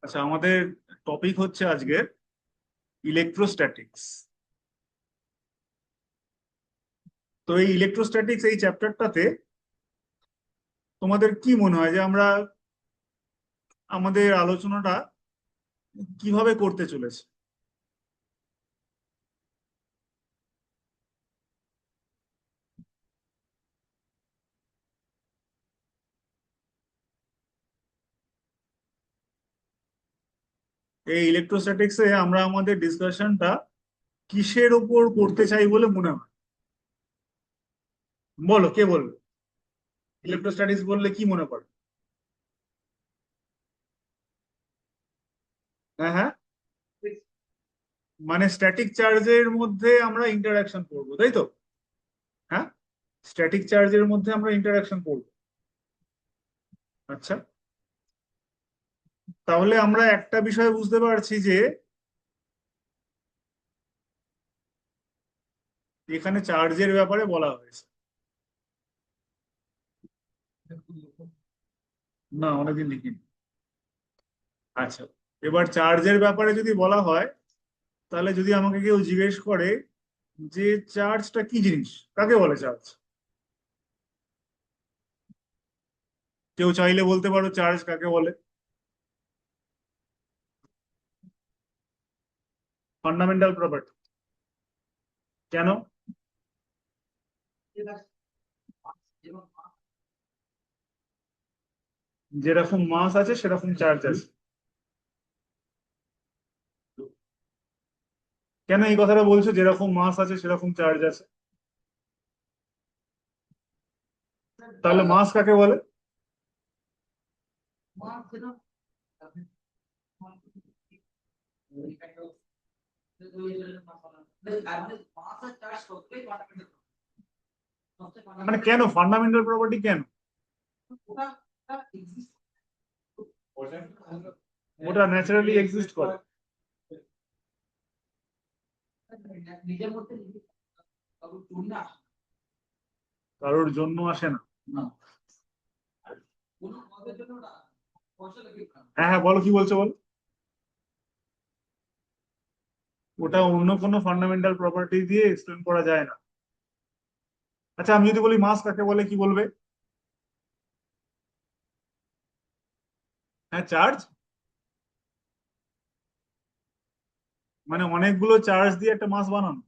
আচ্ছা, আমাদের টপিক হচ্ছে আজকের ইলেকট্রোস্ট্যাটিক্স। তো এই ইলেকট্রোস্ট্যাটিক্স এই চ্যাপ্টারটাতে তোমাদের কি মনে হয় যে আমরা আমাদের আলোচনাটা কিভাবে করতে চলেছি? এই ইলেকট্রোস্ট্যাটিক্সে আমরা আমাদের ডিসকাশনটা কিসের ওপর করতে চাই বলে মনে হয়? বলো, কে বলবে? ইলেকট্রোস্ট্যাটিক্স বললে কি মনে পড়ে? হ্যাঁ, হ্যাঁ, মানে স্ট্যাটিক চার্জের মধ্যে আমরা ইন্টারাকশন করবো, তাই তো? হ্যাঁ, স্ট্যাটিক চার্জের মধ্যে আমরা ইন্টারাকশন করবো। আচ্ছা, তাহলে আমরা একটা বিষয় বুঝতে পারছি যে এখানে চার্জের ব্যাপারে বলা হয়েছে। না, অনেকদিন লিখিনি। আচ্ছা, এবার চার্জের ব্যাপারে যদি বলা হয়, তাহলে যদি আমাকে কেউ জিজ্ঞেস করে যে চার্জটা কি জিনিস, কাকে বলে চার্জ? কেউ চাইলে বলতে পারো চার্জ কাকে বলে। Fundamental property. কেন? যেরকম মাস আছে সেরকম চার্জ আছে। কেন এই কথাটা বলছো, যেরকম মাস আছে সেরকম চার্জ আছে? তাহলে মাস কাকে বলে? মানে কেন ফান্ডামেন্টাল প্রপার্টি কেন? ওটা ন্যাচারালি এক্সিস্ট করে। কারোর জন্য আসে না। হ্যাঁ, হ্যাঁ, বলো কি বলছো, বলো। ওটা অন্য কোনো ফান্ডামেন্টাল প্রপার্টি দিয়ে এক্সপ্লেন করা যায় না। আচ্ছা, আমি যদি বলি মাস কাকে বলে, কি বলবে? হ্যাঁ, চার্জ। মানে অনেকগুলো চার্জ দিয়ে একটা মাস বানানো।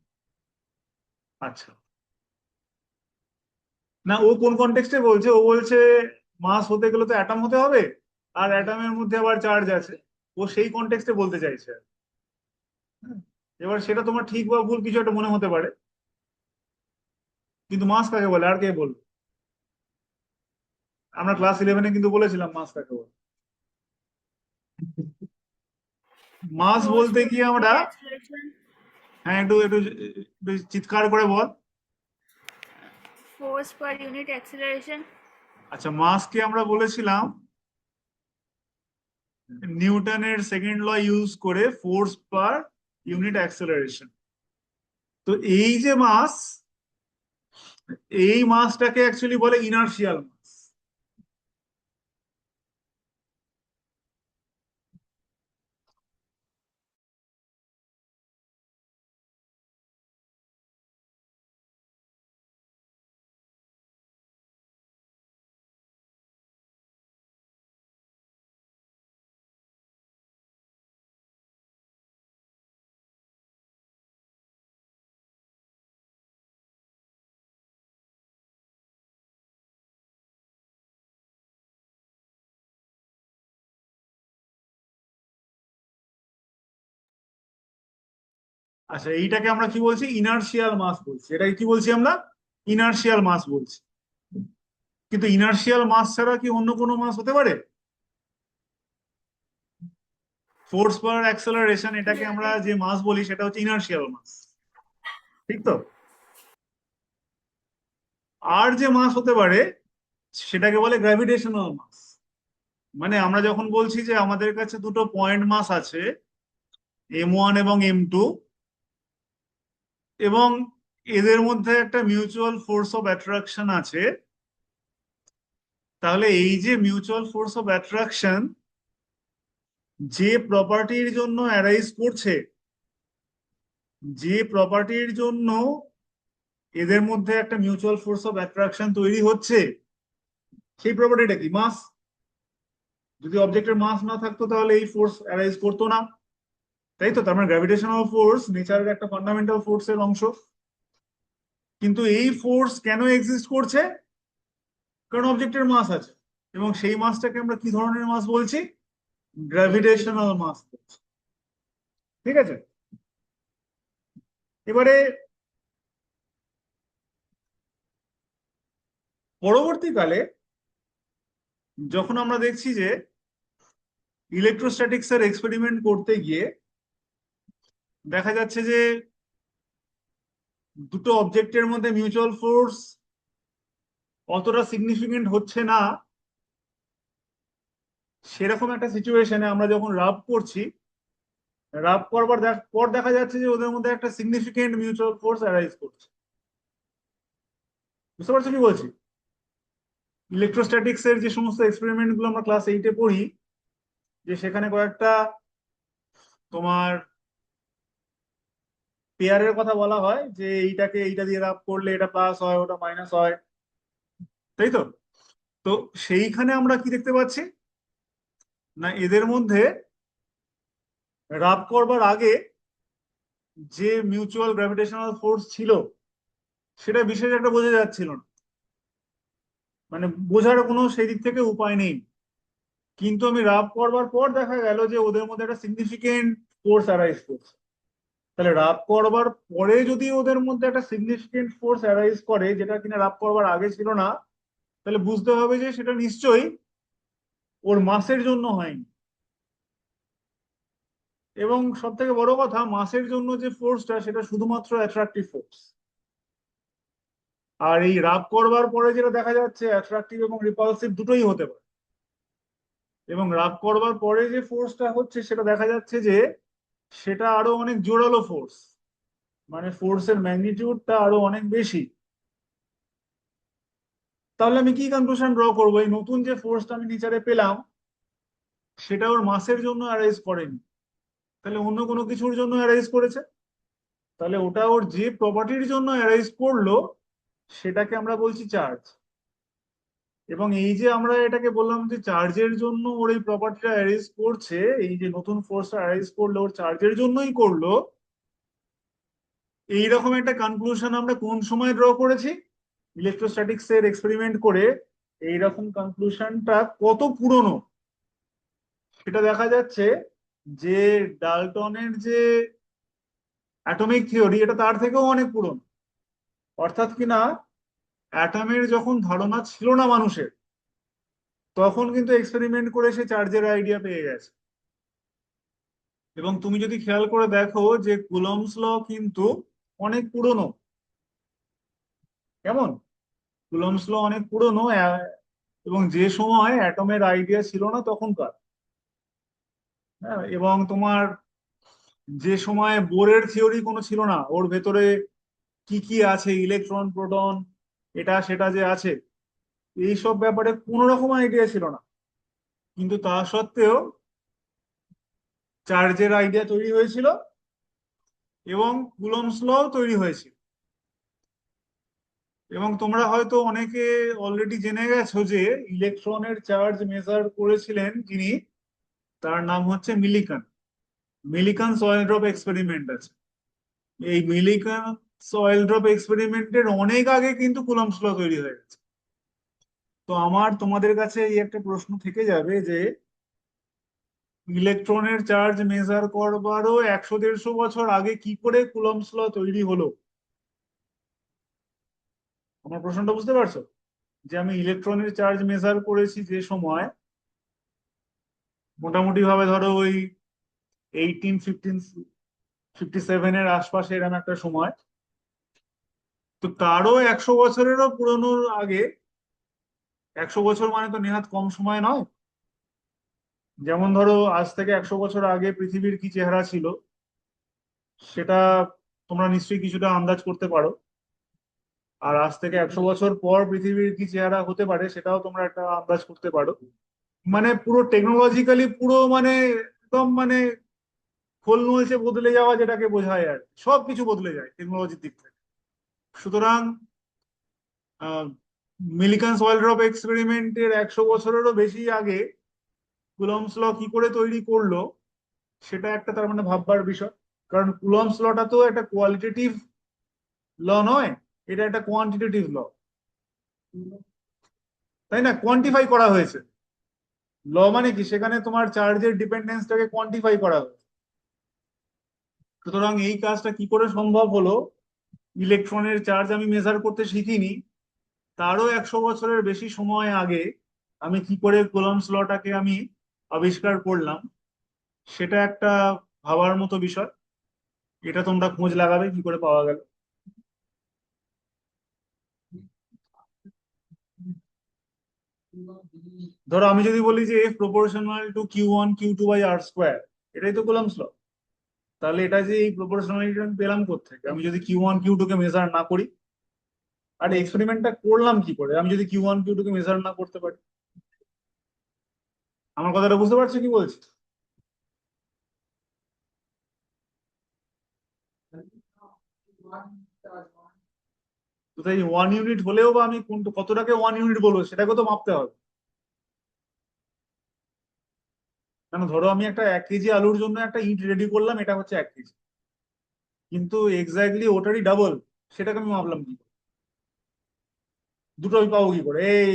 আচ্ছা, না, ও কোন কনটেক্সটে বলছে? ও বলছে মাস হতে গেলে তো অ্যাটম হতে হবে, আর অ্যাটমের মধ্যে আবার চার্জ আছে। ও সেই কনটেক্সটে বলতে চাইছে। হ্যাঁ, এবার সেটা তোমার ঠিক বা ভুল কিছু একটা মনে হতে পারে, কিন্তু মাস কাকে বলে আর কে বলবে? আমরা ক্লাস 11-এ কিন্তু বলেছিলাম মাস কাকে বলে। মাস Force বলতে per গিয়ে আমরা, unit acceleration. হ্যাঁ, একটু একটু একটু চিৎকার করে বল। Force per unit acceleration. আচ্ছা, মাসকে আমরা বলেছিলাম নিউটনের সেকেন্ড ল ইউজ করে ফোর্স পার ইউনিট অ্যাক্সেলারেশন। তো এই যে মাস, এই মাসটাকে অ্যাকচুয়ালি বলে ইনার্শিয়াল মাস। আচ্ছা, এইটাকে আমরা কি বলছি? ইনার্শিয়াল মাস বলছি। এটাকে কি বলছি আমরা? ইনার্শিয়াল মাস বলছি। কিন্তু ইনার্শিয়াল মাস ছাড়া কি অন্য কোনো মাস হতে পারে? ফোর্স পার অ্যাক্সেলারেশন, এটাকে আমরা যে মাস বলি সেটা হচ্ছে ইনার্শিয়াল মাস, ঠিক তো? আর যে মাস হতে পারে সেটাকে বলে গ্র্যাভিটেশনাল মাস। মানে আমরা যখন বলছি যে আমাদের কাছে দুটো পয়েন্ট মাস আছে, M1 এবং M2, এবং এদের মধ্যে একটা মিউচুয়াল ফোর্স অফ অ্যাট্রাকশন আছে, তাহলে এই যে মিউচুয়াল ফোর্স অফ অ্যাট্রাকশন, যে প্রপার্টির জন্য অ্যারাইজ করছে, যে প্রপার্টির জন্য এদের মধ্যে একটা মিউচুয়াল ফোর্স অফ অ্যাট্রাকশন তৈরি হচ্ছে, সেই প্রপার্টিটা কি? মাস। যদি অবজেক্টের মাস না থাকতো তাহলে এই ফোর্স অ্যারাইজ করতো না, তাই তো? তার মানে গ্র্যাভিটেশনাল ফোর্স নেচারের একটা ফান্ডামেন্টাল ফোর্সের অংশ। কিন্তু এই ফোর্স কেন এক্সিস্ট করছে? কারণ অবজেক্টের মাস আছে, এবং সেই মাসটাকে আমরা কি ধরনের মাস বলছি? গ্র্যাভিটেশনাল মাস। ঠিক আছে। এবারে পরবর্তীকালে যখন আমরা দেখছি যে ইলেকট্রোস্ট্যাটিক্স এর এক্সপেরিমেন্ট করতে গিয়ে দেখা যাচ্ছে যে দুটো অবজেক্টের মধ্যে মিউচুয়াল ফোর্স অতটা সিগনিফিকেন্ট হচ্ছে না, সেরকম একটা সিচুয়েশনে আমরা যখন রাব করছি, রাব করবার পর দেখা যাচ্ছে যে ওদের মধ্যে একটা সিগনিফিকেন্ট মিউচুয়াল ফোর্স অ্যারাইজ করছে। বুঝতে পারছো কি বলছি? ইলেকট্রোস্ট্যাটিক্স এর যে সমস্ত এক্সপেরিমেন্ট গুলো আমরা ক্লাস 8-এ পড়ি, যে সেখানে কয়েকটা তোমার পেয়ারের কথা বলা হয়, যে এইটাকে এইটা দিয়ে রাব করলে এটা প্লাস হয়, ওটা মাইনাস হয়, তাই তো? তো সেইখানে আমরা কি দেখতে পাচ্ছি না, এদের মধ্যে রাব করবার আগে যে মিউচুয়াল গ্র্যাভিটেশনাল ফোর্স ছিল সেটা বিশেষ একটা বোঝা যাচ্ছিল না, মানে বোঝার কোনো সেই দিক থেকে উপায় নেই। কিন্তু আমি রাব করবার পর দেখা গেল যে ওদের মধ্যে একটা সিগনিফিকেন্ট ফোর্স অ্যারাইজ করছে। তাহলে রাব করবার পরে যদি ওদের মধ্যে একটা সিগনিফিকেন্ট ফোর্স অ্যারাইজ করে, যেটা কিনা রাব করবার আগে ছিল না, তাহলে বুঝতে হবে যে সেটা নিশ্চয়ই ওর মাসের জন্য হয়নি। এবং সব থেকে বড় কথা, মাসের জন্য যে ফোর্সটা সেটা শুধুমাত্র অ্যাট্রাকটিভ ফোর্স। আর এই রাব করবার পরে যেটা দেখা যাচ্ছে, অ্যাট্রাকটিভ এবং রিপালসিভ দুটোই হতে পারে। এবং রাব করবার পরে যে ফোর্সটা হচ্ছে সেটা দেখা যাচ্ছে যে সেটা আরো অনেক জোরালো ফোর্স, মানে ফোর্সের ম্যাগনিটিউডটা আরো অনেক বেশি। তাহলে আমি কি কনক্লুশন ড্র করবো? এই নতুন যে ফোর্সটা আমি নেচারে পেলাম সেটা ওর মাসের জন্য অ্যারাইজ করেনি, তাহলে অন্য কোনো কিছুর জন্য অ্যারাইজ করেছে। তাহলে ওটা ওর যে প্রপার্টির জন্য অ্যারাইজ করলো সেটাকে আমরা বলছি চার্জ। এবং এই যে আমরা এটাকে বললাম যে চার্জের জন্য ওর এই প্রপার্টিটা অ্যারেঞ্জ করছে, এই যে নতুন ফোর্সটা অ্যারেঞ্জ করলো ওর চার্জের জন্যই করলো, এইরকম একটা কনক্লুশন আমরা কোন সময় ড্র করেছি? ইলেকট্রোস্ট্যাটিক্স এর এক্সপেরিমেন্ট করে। এইরকম কনক্লুশনটা কত পুরনো সেটা দেখা যাচ্ছে যে ডাল্টনের যে অ্যাটমিক থিওরি, এটা তার থেকেও অনেক পুরনো। অর্থাৎ কিনা অ্যাটমের যখন ধারণা ছিল না মানুষের, তখন কিন্তু এক্সপেরিমেন্ট করে সে চার্জের আইডিয়া পেয়ে গেছে। এবং তুমি যদি খেয়াল করে দেখো যে কুলম্বস ল কিন্তু অনেক পুরনো। কেমন? কুলম্বস ল অনেক পুরনো, এবং যে সময় অ্যাটমের আইডিয়া ছিল না তখনকার। হ্যাঁ, এবং তোমার যে সময় বোরের থিওরি কোনো ছিল না, ওর ভেতরে কি কি আছে, ইলেকট্রন প্রোটন এটা সেটা যে আছে, এইসব ব্যাপারে কোনো রকম আইডিয়া ছিল না। কিন্তু তা সত্ত্বেও চার্জের আইডিয়া তৈরি হয়েছিল এবং কুলম্বস ল তৈরি হয়েছিল। এবং তোমরা হয়তো অনেকে অলরেডি জেনে গেছো যে ইলেকট্রনের চার্জ মেজার করেছিলেন যিনি, তার নাম হচ্ছে Millikan. Millikan soil drop experiment আছে। এই মিলিকান সয়েল ড্রপ এক্সপেরিমেন্টের অনেক আগে কিন্তু কুলম্বস ল তৈরি হয়ে গেছে। তো আমার তোমাদের কাছে এই একটা প্রশ্ন থেকে যাবে যে ইলেকট্রনের চার্জ মেজার করবারও 100-150 বছর আগে কি করে কুলম্বস ল তৈরি হলো? আমার প্রশ্নটা বুঝতে পারছো? যে আমি ইলেকট্রনের চার্জ মেজার করেছি যে সময়, মোটামুটি ভাবে ধরো ওই 1857 এর আশপাশে, এরকম একটা সময়। তো তারও 100 বছরেরও পুরনো আগে। 100 বছর মানে তো নেহাত কম সময় নয়। যেমন ধরো আজ থেকে 100 বছর আগে পৃথিবীর কি চেহারা ছিল সেটা তোমরা নিশ্চয়ই কিছুটা আন্দাজ করতে পারো। আর আজ থেকে 100 বছর পর পৃথিবীর কি চেহারা হতে পারে সেটাও তোমরা একটা আন্দাজ করতে পারো। মানে পুরো টেকনোলজিক্যালি পুরো মানে একদম মানে খোল নলচে বদলে যাওয়া যেটাকে বোঝায় আর কি। সবকিছু বদলে যায় টেকনোলজির দিক থেকে। সুতরাং মিলিকান সয়েল ড্রপ এক্সপেরিমেন্টের 100 বছরেরও বেশি আগে কুলম্বস ল কি করে তৈরি করলো সেটা একটা তার মানে ভাববার বিষয়। কারণ কুলম্বস লটা তো একটা কোয়ালিটেটিভ ল নয়, এটা একটা কোয়ান্টিটেটিভ ল, তাই না? কোয়ান্টিফাই করা হয়েছে। ল মানে কি, সেখানে তোমার চার্জের ডিপেন্ডেন্সটাকে কোয়ান্টিফাই করা হয়েছে। সুতরাং এই কাজটা কি করে সম্ভব হলো, ইলেকট্রনের চার্জ আমি মেজার করতে শিখিনি, তারও 100 বছরের বেশি সময় আগে আমি কি করে কুলম্বস লটাকে আমি আবিষ্কার করলাম, সেটা একটা ভাবার মতো বিষয়। এটা তোমরা খোঁজ লাগাবে কি করে পাওয়া গেল। ধরো আমি যদি বলি যে F proportional to Q1 Q2/R², এটাই তো কুলম্বস ল। তাহলে এটা যে এই প্রপোর্শনালিটি আমি পেলাম কোত্থেকে, আমি যদি Q1 Q2 কে মেজার না করি? আর এক্সপেরিমেন্টটা করলাম কি করে আমি যদি Q1 Q2 কে মেজার না করতে পারি? আমার কথাটা বুঝতে পারছো কি বলছি? তো তাই 1 ইউনিট হলেও বা আমি কতটাকে 1 ইউনিট বলবো সেটাকে তো মাপতে হবে। কেন, ধরো আমি একটা 1 কেজি আলুর জন্য একটা ইট রেডি করলাম, এটা হচ্ছে 1 কেজি, কিন্তু এক্স্যাক্টলি ওটারই ডাবল সেটাকে আমি মাপলাম কি করে? দুটো আমি পাবো কি করে? এই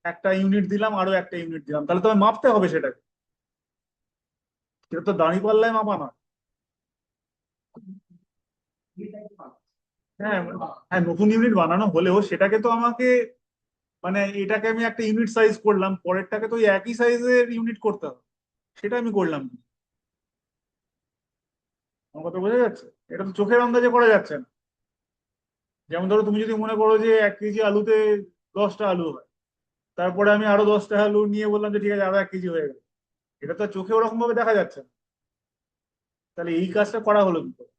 একটা ইউনিট দিলাম, আরো একটা ইউনিট দিলাম, তাহলে তো আমি মাপতে হবে সেটাকে। সেটা তো দাঁড়িপাল্লায় মাপা না। হ্যাঁ, হ্যাঁ, নতুন ইউনিট বানানো হলেও সেটাকে তো আমাকে মানে এটাকে আমি একটা ইউনিট সাইজ করলাম, পরেরটাকে তো ওই একই সাইজের ইউনিট করতে হবে। সেটা আমি করলাম কি? আমার কথা বোঝা যাচ্ছে? এটা তো চোখের আন্দাজে করা যাচ্ছে না। যেমন ধরো তুমি যদি মনে করো যে 1 কেজি আলুতে 10টা আলু হয়, তারপরে আমি আরো 10টা আলু নিয়ে বললাম যে ঠিক আছে আরো 1 কেজি হয়ে গেল, এটা তো চোখে ওরকম ভাবে দেখা যাচ্ছে না। তাহলে এই কাজটা করা হলো কি করে?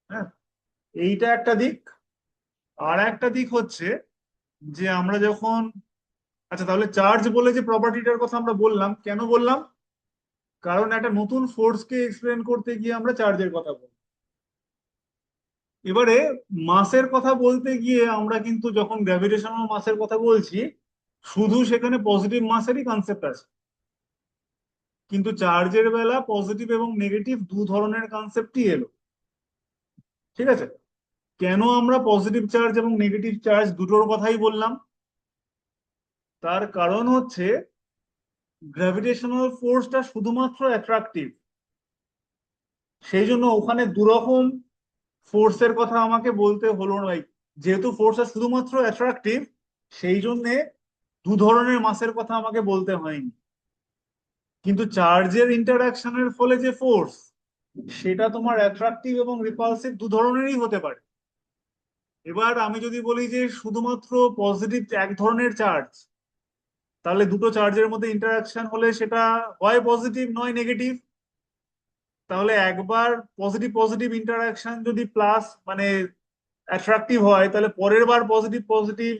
হ্যাঁ, এইটা একটা দিক। আর একটা দিক হচ্ছে যে আমরা যখন, আচ্ছা তাহলে চার্জ বলে যে প্রপার্টিটার কথা আমরা বললাম, কেন বললাম? কারণ একটা নতুন ফোর্সকে এক্সপ্লেন করতে গিয়ে আমরা চার্জের কথা বলি। এবারে মাসের কথা বলতে গিয়ে আমরা কিন্তু যখন গ্র্যাভিটেশনাল মাসের কথা বলছি, শুধু সেখানে পজিটিভ মাসেরই কনসেপ্ট আছে, কিন্তু চার্জের বেলা পজিটিভ এবং নেগেটিভ দু ধরনের কনসেপ্টই এলো। ঠিক আছে? কেন আমরা পজিটিভ চার্জ এবং নেগেটিভ চার্জ দুটোর কথাই বললাম? তার কারণ হচ্ছে গ্র্যাভিটেশনাল ফোর্সটা শুধুমাত্র অ্যাট্রাকটিভ, সেই জন্য ওখানে দুরকম ফোর্সের কথা আমাকে বলতে হলো না। যেহেতু ফোর্সটা শুধুমাত্র অ্যাট্রাকটিভ, সেই জন্যে দু ধরনের মাসের কথা আমাকে বলতে হয়নি। কিন্তু চার্জের ইন্টারাকশনের ফলে যে ফোর্স, সেটা তোমার অ্যাট্রাকটিভ এবং রিপালসিভ দু ধরনেরই হতে পারে। এবার আমি যদি বলি যে শুধুমাত্র পজিটিভ এক ধরনের চার্জ, তাহলে দুটো চার্জের মধ্যে ইন্টারাকশন হলে সেটা হয় পজিটিভ নয় নেগেটিভ। তাহলে একবার পজিটিভ পজিটিভ ইন্টারাকশন যদি প্লাস মানে অ্যাট্রাকটিভ হয়, তাহলে পরের বার পজিটিভ পজিটিভ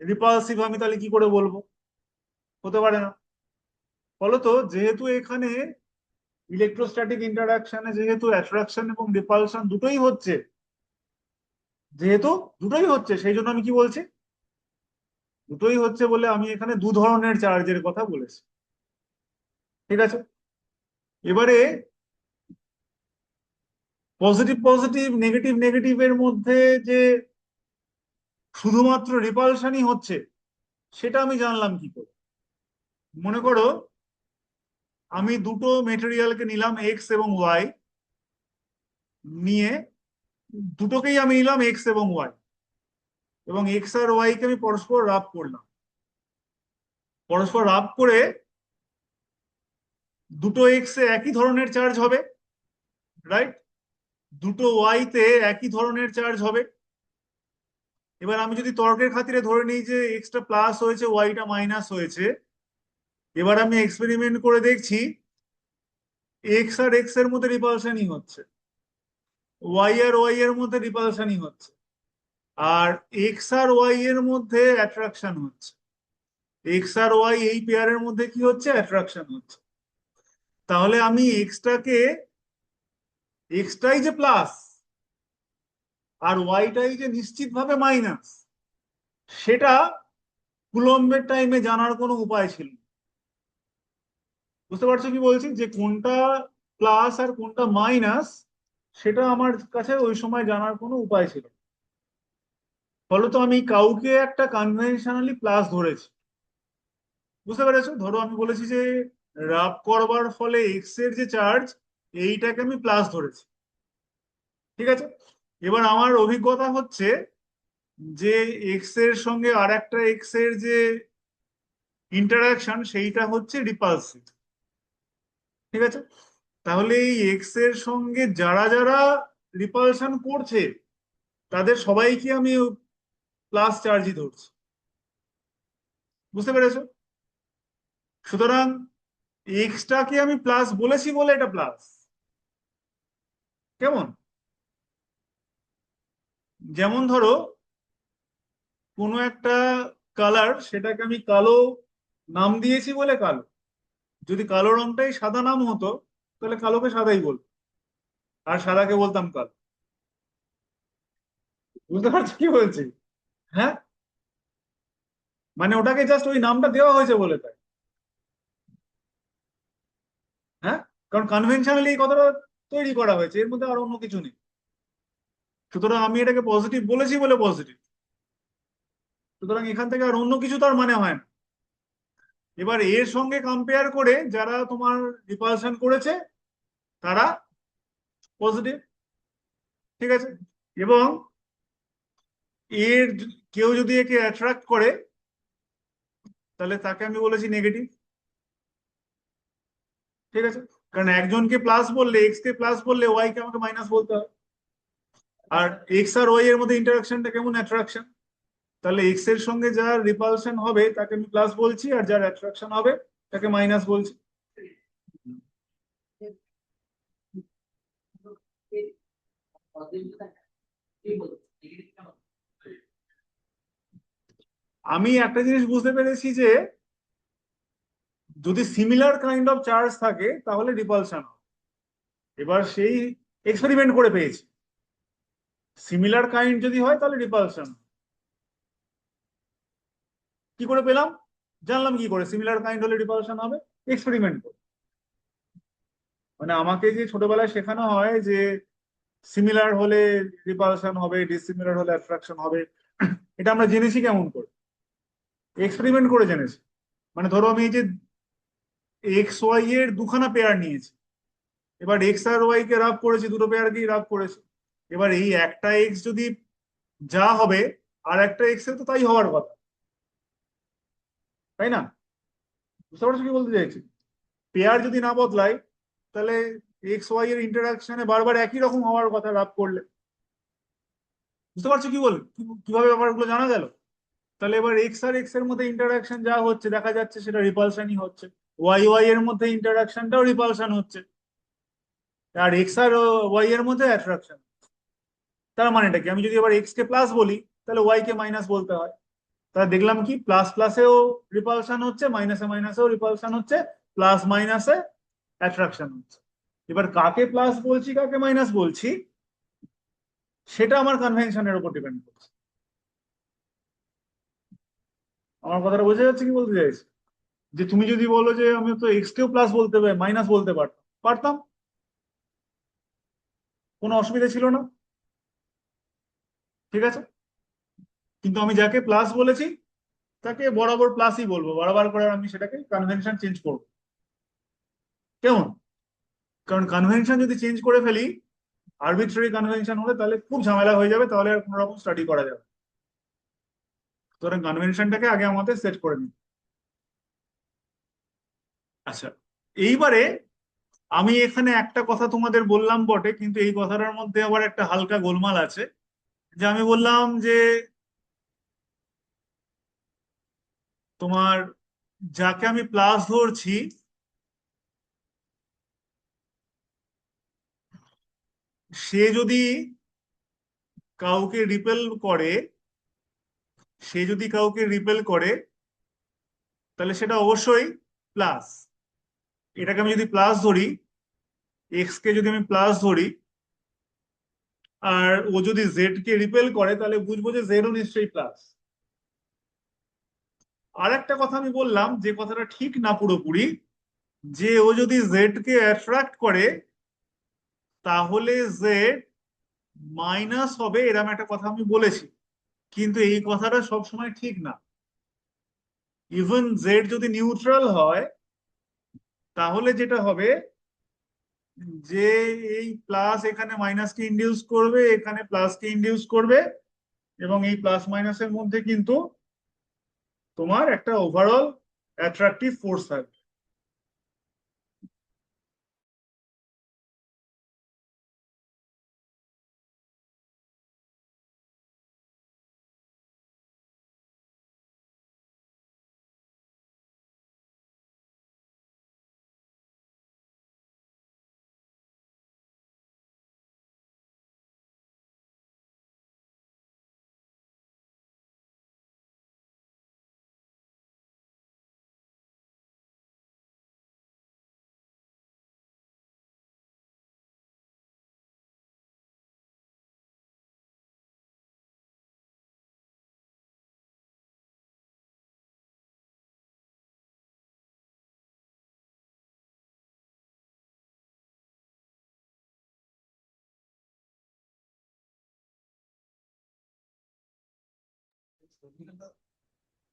রিপালসিভ আমি তাহলে কি করে বলবো? হতে পারে না। ফলত যেহেতু এখানে ইলেকট্রোস্ট্যাটিক ইন্টারাকশনে যেহেতু অ্যাট্রাকশন এবং রিপালশন দুটোই হচ্ছে, যেহেতু দুটোই হচ্ছে সেই জন্য আমি কি বলছি, দুটোই হচ্ছে বলে আমি এখানে দু ধরনের চার্জের কথা বলেছি। ঠিক আছে? এবারে পজিটিভ পজিটিভ নেগেটিভ নেগেটিভের মধ্যে যে শুধুমাত্র রিপালশনই হচ্ছে, সেটা আমি জানলাম কি করে? মনে করো আমি দুটো মেটেরিয়ালকে নিলাম, এক্স এবং ওয়াই, নিয়ে দুটোকেই আমি নিলাম এক্স এবং ওয়াই, এবং এক্স আর ওয়াই কে আমি পরস্পর রাব করলাম। পরস্পর রাব করে দুটো এক্স এ একই ধরনের চার্জ হবে, রাইট? দুটো ওয়াই তে একই ধরনের চার্জ হবে। এবার আমি যদি তর্কের খাতিরে ধরে নিই যে এক্সটা প্লাস হয়েছে ওয়াইটা মাইনাস হয়েছে, এবার আমি এক্সপেরিমেন্ট করে দেখছি এক্স আর এক্স এর মধ্যে রিপালশনই হচ্ছে, ওয়াই আর ওয়াই এর মধ্যে রিপালশনই হচ্ছে, আর এক্স আর ওয়াই এর মধ্যে অ্যাট্রাকশন হচ্ছে। এক্স আর ওয়াই এই পেয়ারের মধ্যে কি হচ্ছে? অ্যাট্রাকশন হচ্ছে। তাহলে আমি এক্সটাই যে প্লাস আর ওয়াইটাই যে নিশ্চিতভাবে মাইনাস, সেটা কুলম্বের টাইমে জানার কোনো উপায় ছিল না। বুঝতে পারছো কি বলছি, যে কোনটা প্লাস আর কোনটা মাইনাস সেটা আমার কাছে ওই সময় জানার কোনো উপায় ছিল না। ফলত আমি কাউকে একটা কনভেনশনালি প্লাস ধরেছি। বুঝতে পেরেছো? ধরো আমি বলেছি যে রাব করবার ফলে এক্স এর যে চার্জ, এইটাকে আমি প্লাস ধরেছি। ঠিক আছে, এবার আমার অভিজ্ঞতা হচ্ছে যে এক্স এর সঙ্গে আর একটা এক্স এর যে ইন্টারাকশন, সেইটা হচ্ছে রিপালসিভ। ঠিক আছে, তাহলে এই এক্স এর সঙ্গে যারা যারা রিপালশন করছে তাদের সবাইকে আমি প্লাস চার্জই ধরছি। বুঝতে পেরেছো? সুতরাং এক্সটাকে আমি প্লাস বলেছি বলে এটা প্লাস। কেমন? যেমন ধরো কোনো একটা কালার, সেটাকে আমি কালো নাম দিয়েছি বলে কালো। যদি কালো রংটাই সাদা নাম হতো তাহলে কালোকে সাদাই বলতো, আর সাদাকে বলতাম কালো। বুঝতে পারছো কি বলছি? হ্যাঁ, মানে ওটাকে জাস্ট ওই নামটা দেওয়া হয়েছে বলে তাই। হ্যাঁ, কারণ কনভেনশনালি এই কথাটা তৈরি করা হয়েছে, এর মধ্যে আর অন্য কিছু নেই। সুতরাং আমি এটাকে পজিটিভ বলেছি বলে পজিটিভ। সুতরাং এখান থেকে আর অন্য কিছু তার মানে হয় না। এবার এর সঙ্গে কম্পেয়ার করে যারা তোমার রিপালশন করেছে তারা পজিটিভ। ঠিক আছে, এবং এর কেউ যদি একে অ্যাট্রাক্ট করে তাহলে তাকে আমি বলেছি নেগেটিভ। ঠিক আছে, কারণ একজনকে প্লাস বললে, এক্স কে প্লাস বললে ওয়াই কে আমাকে মাইনাস বলতে হয়। আর এক্স আর ওয়াই এর মধ্যে ইন্টারাকশনটা কেমন? অ্যাট্রাকশন। তাহলে এক্স এর সঙ্গে যার রিপালশন হবে তাকে আমি প্লাস বলছি, আর যার অ্যাট্রাকশন হবে তাকে মাইনাস বলছি। আমি একটা জিনিস বুঝতে পেরেছি যে যদি সিমিলার কাইন্ড অফ চার্জ থাকে তাহলে রিপালশন হবে। এবার সেই এক্সপেরিমেন্ট করে পেয়েছি, সিমিলার কাইন্ড যদি হয় তাহলে রিপালশন। কি করে পেলাম? জানলাম কি করে সিমিলার কাইন্ড হলে রিপালশন হবে? এক্সপেরিমেন্ট করে। মানে আমাকে যে ছোটবেলায় শেখানো হয় যে সিমিলার হলে রিপালশন হবে, ডিসিমিলার হলে অ্যাট্রাকশন হবে, এটা আমরা জেনেছি কেমন করে? এক্সপেরিমেন্ট করে জেনেছি। মানে ধরো আমি এই যে এক্স ওয়াই এর দুখানা পেয়ার নিয়েছি, এবার এক্স আর ওয়াই কে রাব করেছি, দুটো পেয়ারকেই রাব করেছি। এবার এই একটা এক্স যদি যা হবে, আর একটা এক্স এ তো তাই হওয়ার কথা, তাই না? বুঝতে পারছো কি বলতে চাইছি? পেয়ার যদি না বদলায় তাহলে এক্স ওয়াই এর ইন্টারাকশনে বারবার একই রকম হওয়ার কথা রাব করলে। বুঝতে পারছো কি কিভাবে ব্যাপারগুলো জানা গেল? তাহলে এবার এক্স আর এক্স এর মধ্যে ইন্টারাকশন যা হচ্ছে দেখা যাচ্ছে সেটা রিপালশনই হচ্ছে। ওয়াই ওয়াই এর মধ্যে ইন্টারাকশনটাও রিপালশন হচ্ছে, আর এক্স আর ওয়াই এর মধ্যে অ্যাট্রাকশন। তার মানেটা কি? আমি যদি এবার এক্স কে প্লাস বলি তাহলে ওয়াই কে মাইনাস বলতে হয়। তাহলে দেখলাম কি প্লাস প্লাসেও রিপালশন হচ্ছে, মাইনাসে মাইনাসেও রিপালশন হচ্ছে, প্লাস মাইনাসে অ্যাট্রাকশন হচ্ছে। এবার কাকে প্লাস বলছি কাকে মাইনাস বলছি সেটা আমার কনভেনশনের উপর ডিপেন্ড করছে। আমার কথাটা বোঝা যাচ্ছে কি বলতে চাইছি? যে তুমি যদি বলো যে আমি তো এক্স কেও প্লাস বলতে মাইনাস বলতে পারতাম, পারতাম, কোনো অসুবিধা ছিল না। ঠিক আছে, কিন্তু আমি যাকে প্লাস বলেছি তাকে বরাবর প্লাসই বলবো, বারবার করে আমি সেটাকে কনভেনশন চেঞ্জ করবো। কেমন? কারণ কনভেনশন যদি চেঞ্জ করে ফেলি, আরবিট্রারি কনভেনশন হলে তাহলে খুব ঝামেলা হয়ে যাবে, তাহলে আর কোনো রকম স্টাডি করা যাবে না। সুতরাং কনভেনশনটাকে আগে আমাদের সেট করে নিই। আচ্ছা, এইবারে আমি এখানে একটা কথা তোমাদের বললাম বটে, কিন্তু এই কথাটার মধ্যে আবার একটা হালকা গোলমাল আছে। যে আমি বললাম যে তোমার যাকে আমি প্লাস ধরছি সে যদি কাউকে রিপেল করে, সে যদি কাউকে রিপেল করে তাহলে সেটা অবশ্যই প্লাস। এটাকে আমি যদি প্লাস ধরি, এক্স কে যদি আমি প্লাস ধরি, আর ও যদি জেড কে রিপেল করে, তাহলে বুঝবো যে জেডও নিশ্চয়ই প্লাস। আর একটা কথা আমি বললাম, যে কথাটা ঠিক না পুরোপুরি, যে ও যদি জেড কে অ্যাট্রাক্ট করে, তাহলে জেড মাইনাস হবে, এরকম একটা কথা আমি বলেছি। কিন্তু এই কথাটা সবসময় ঠিক না। ইভেন জেড যদি নিউট্রাল হয়, তাহলে যেটা হবে, যে এই প্লাস এখানে মাইনাস কে ইন্ডিউস করবে, এখানে প্লাস কে ইন্ডিউস করবে, এবং এই প্লাস মাইনাসের মধ্যে কিন্তু তোমার একটা ওভারঅল অ্যাট্রাকটিভ ফোর্স থাকবে।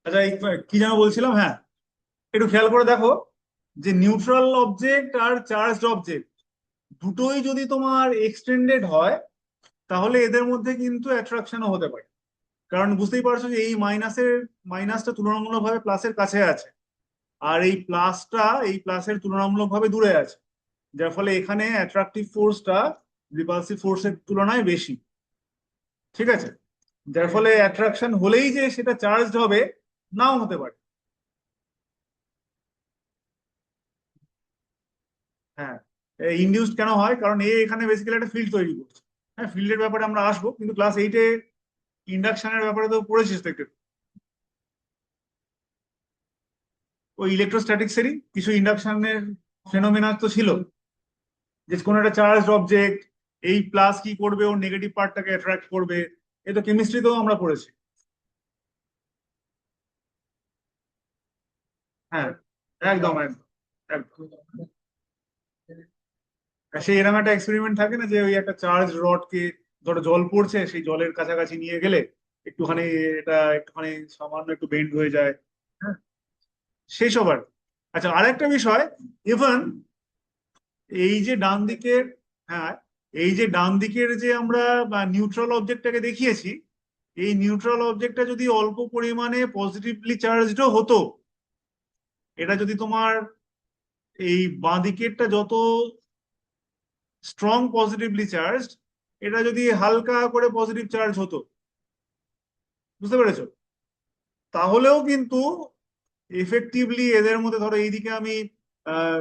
আচ্ছা, কি যেন বলছিলাম, হ্যাঁ, একটু খেয়াল করে দেখো, যে নিউট্রাল অবজেক্ট আর চার্জড অবজেক্ট দুটোই যদি তোমার এক্সটেন্ডেড হয়, তাহলে এদের মধ্যে কিন্তু অ্যাট্রাকশনও হতে পারে। কারণ বুঝতেই পারছো যে এই মাইনাসটা তুলনামূলকভাবে প্লাসের কাছে আছে, আর এই প্লাসের তুলনামূলকভাবে দূরে আছে, যার ফলে এখানে অ্যাট্রাকটিভ ফোর্সটা রিপালসিভ ফোর্সের তুলনায় বেশি। ঠিক আছে? যার ফলে অ্যাট্রাকশন হলেই যে সেটা চার্জড হবে, নাও হতে পারে। হ্যাঁ, ইনডিউসড কেন হয়? কারণ এখানে বেসিক্যালি একটা ফিল্ড তৈরি করছে। হ্যাঁ, ফিল্ডের ব্যাপারে আমরা আসবো, কিন্তু ক্লাস 8-এ ইন্ডাকশনের ব্যাপারে তো পড়েছিস তো একটু। ওই ইলেকট্রোস্ট্যাটিক্সেরই কিছু ইন্ডাকশনের ফেনোমেনা তো ছিল, যে কোনো একটা চার্জ অবজেক্ট এই প্লাস কি করবে, ওর নেগেটিভ পার্টটাকে অ্যাট্রাক্ট করবে। এ তো কেমিস্ট্রিতেও আমরা পড়েছি। হ্যাঁ, একদম একদম একদম। আর সেই এরকম একটা এক্সপেরিমেন্ট থাকে না, যে ওই একটা চার্জ রডকে, ধরো জল পড়ছে, সেই জলের কাছাকাছি নিয়ে গেলে একটুখানি, এটা একটুখানি সামান্য একটু বেন্ড হয়ে যায়। হ্যাঁ, সেই সব আর কি। আচ্ছা, আরেকটা বিষয়, ইভেন এই যে ডান দিকের, হ্যাঁ, এই যে ডান দিকের যে আমরা নিউট্রাল অবজেক্টটাকে দেখিয়েছি, এই নিউট্রাল অবজেক্টটা যদি অল্প পরিমাণে পজিটিভলি চার্জডও হতো, এটা যদি তোমার এই বাঁ দিকেরটা যত স্ট্রং পজিটিভলি চার্জড, এটা যদি হালকা করে পজিটিভ চার্জ হতো, বুঝতে পেরেছো, তাহলেও কিন্তু এফেক্টিভলি এদের মধ্যে, ধরো এইদিকে আমি আহ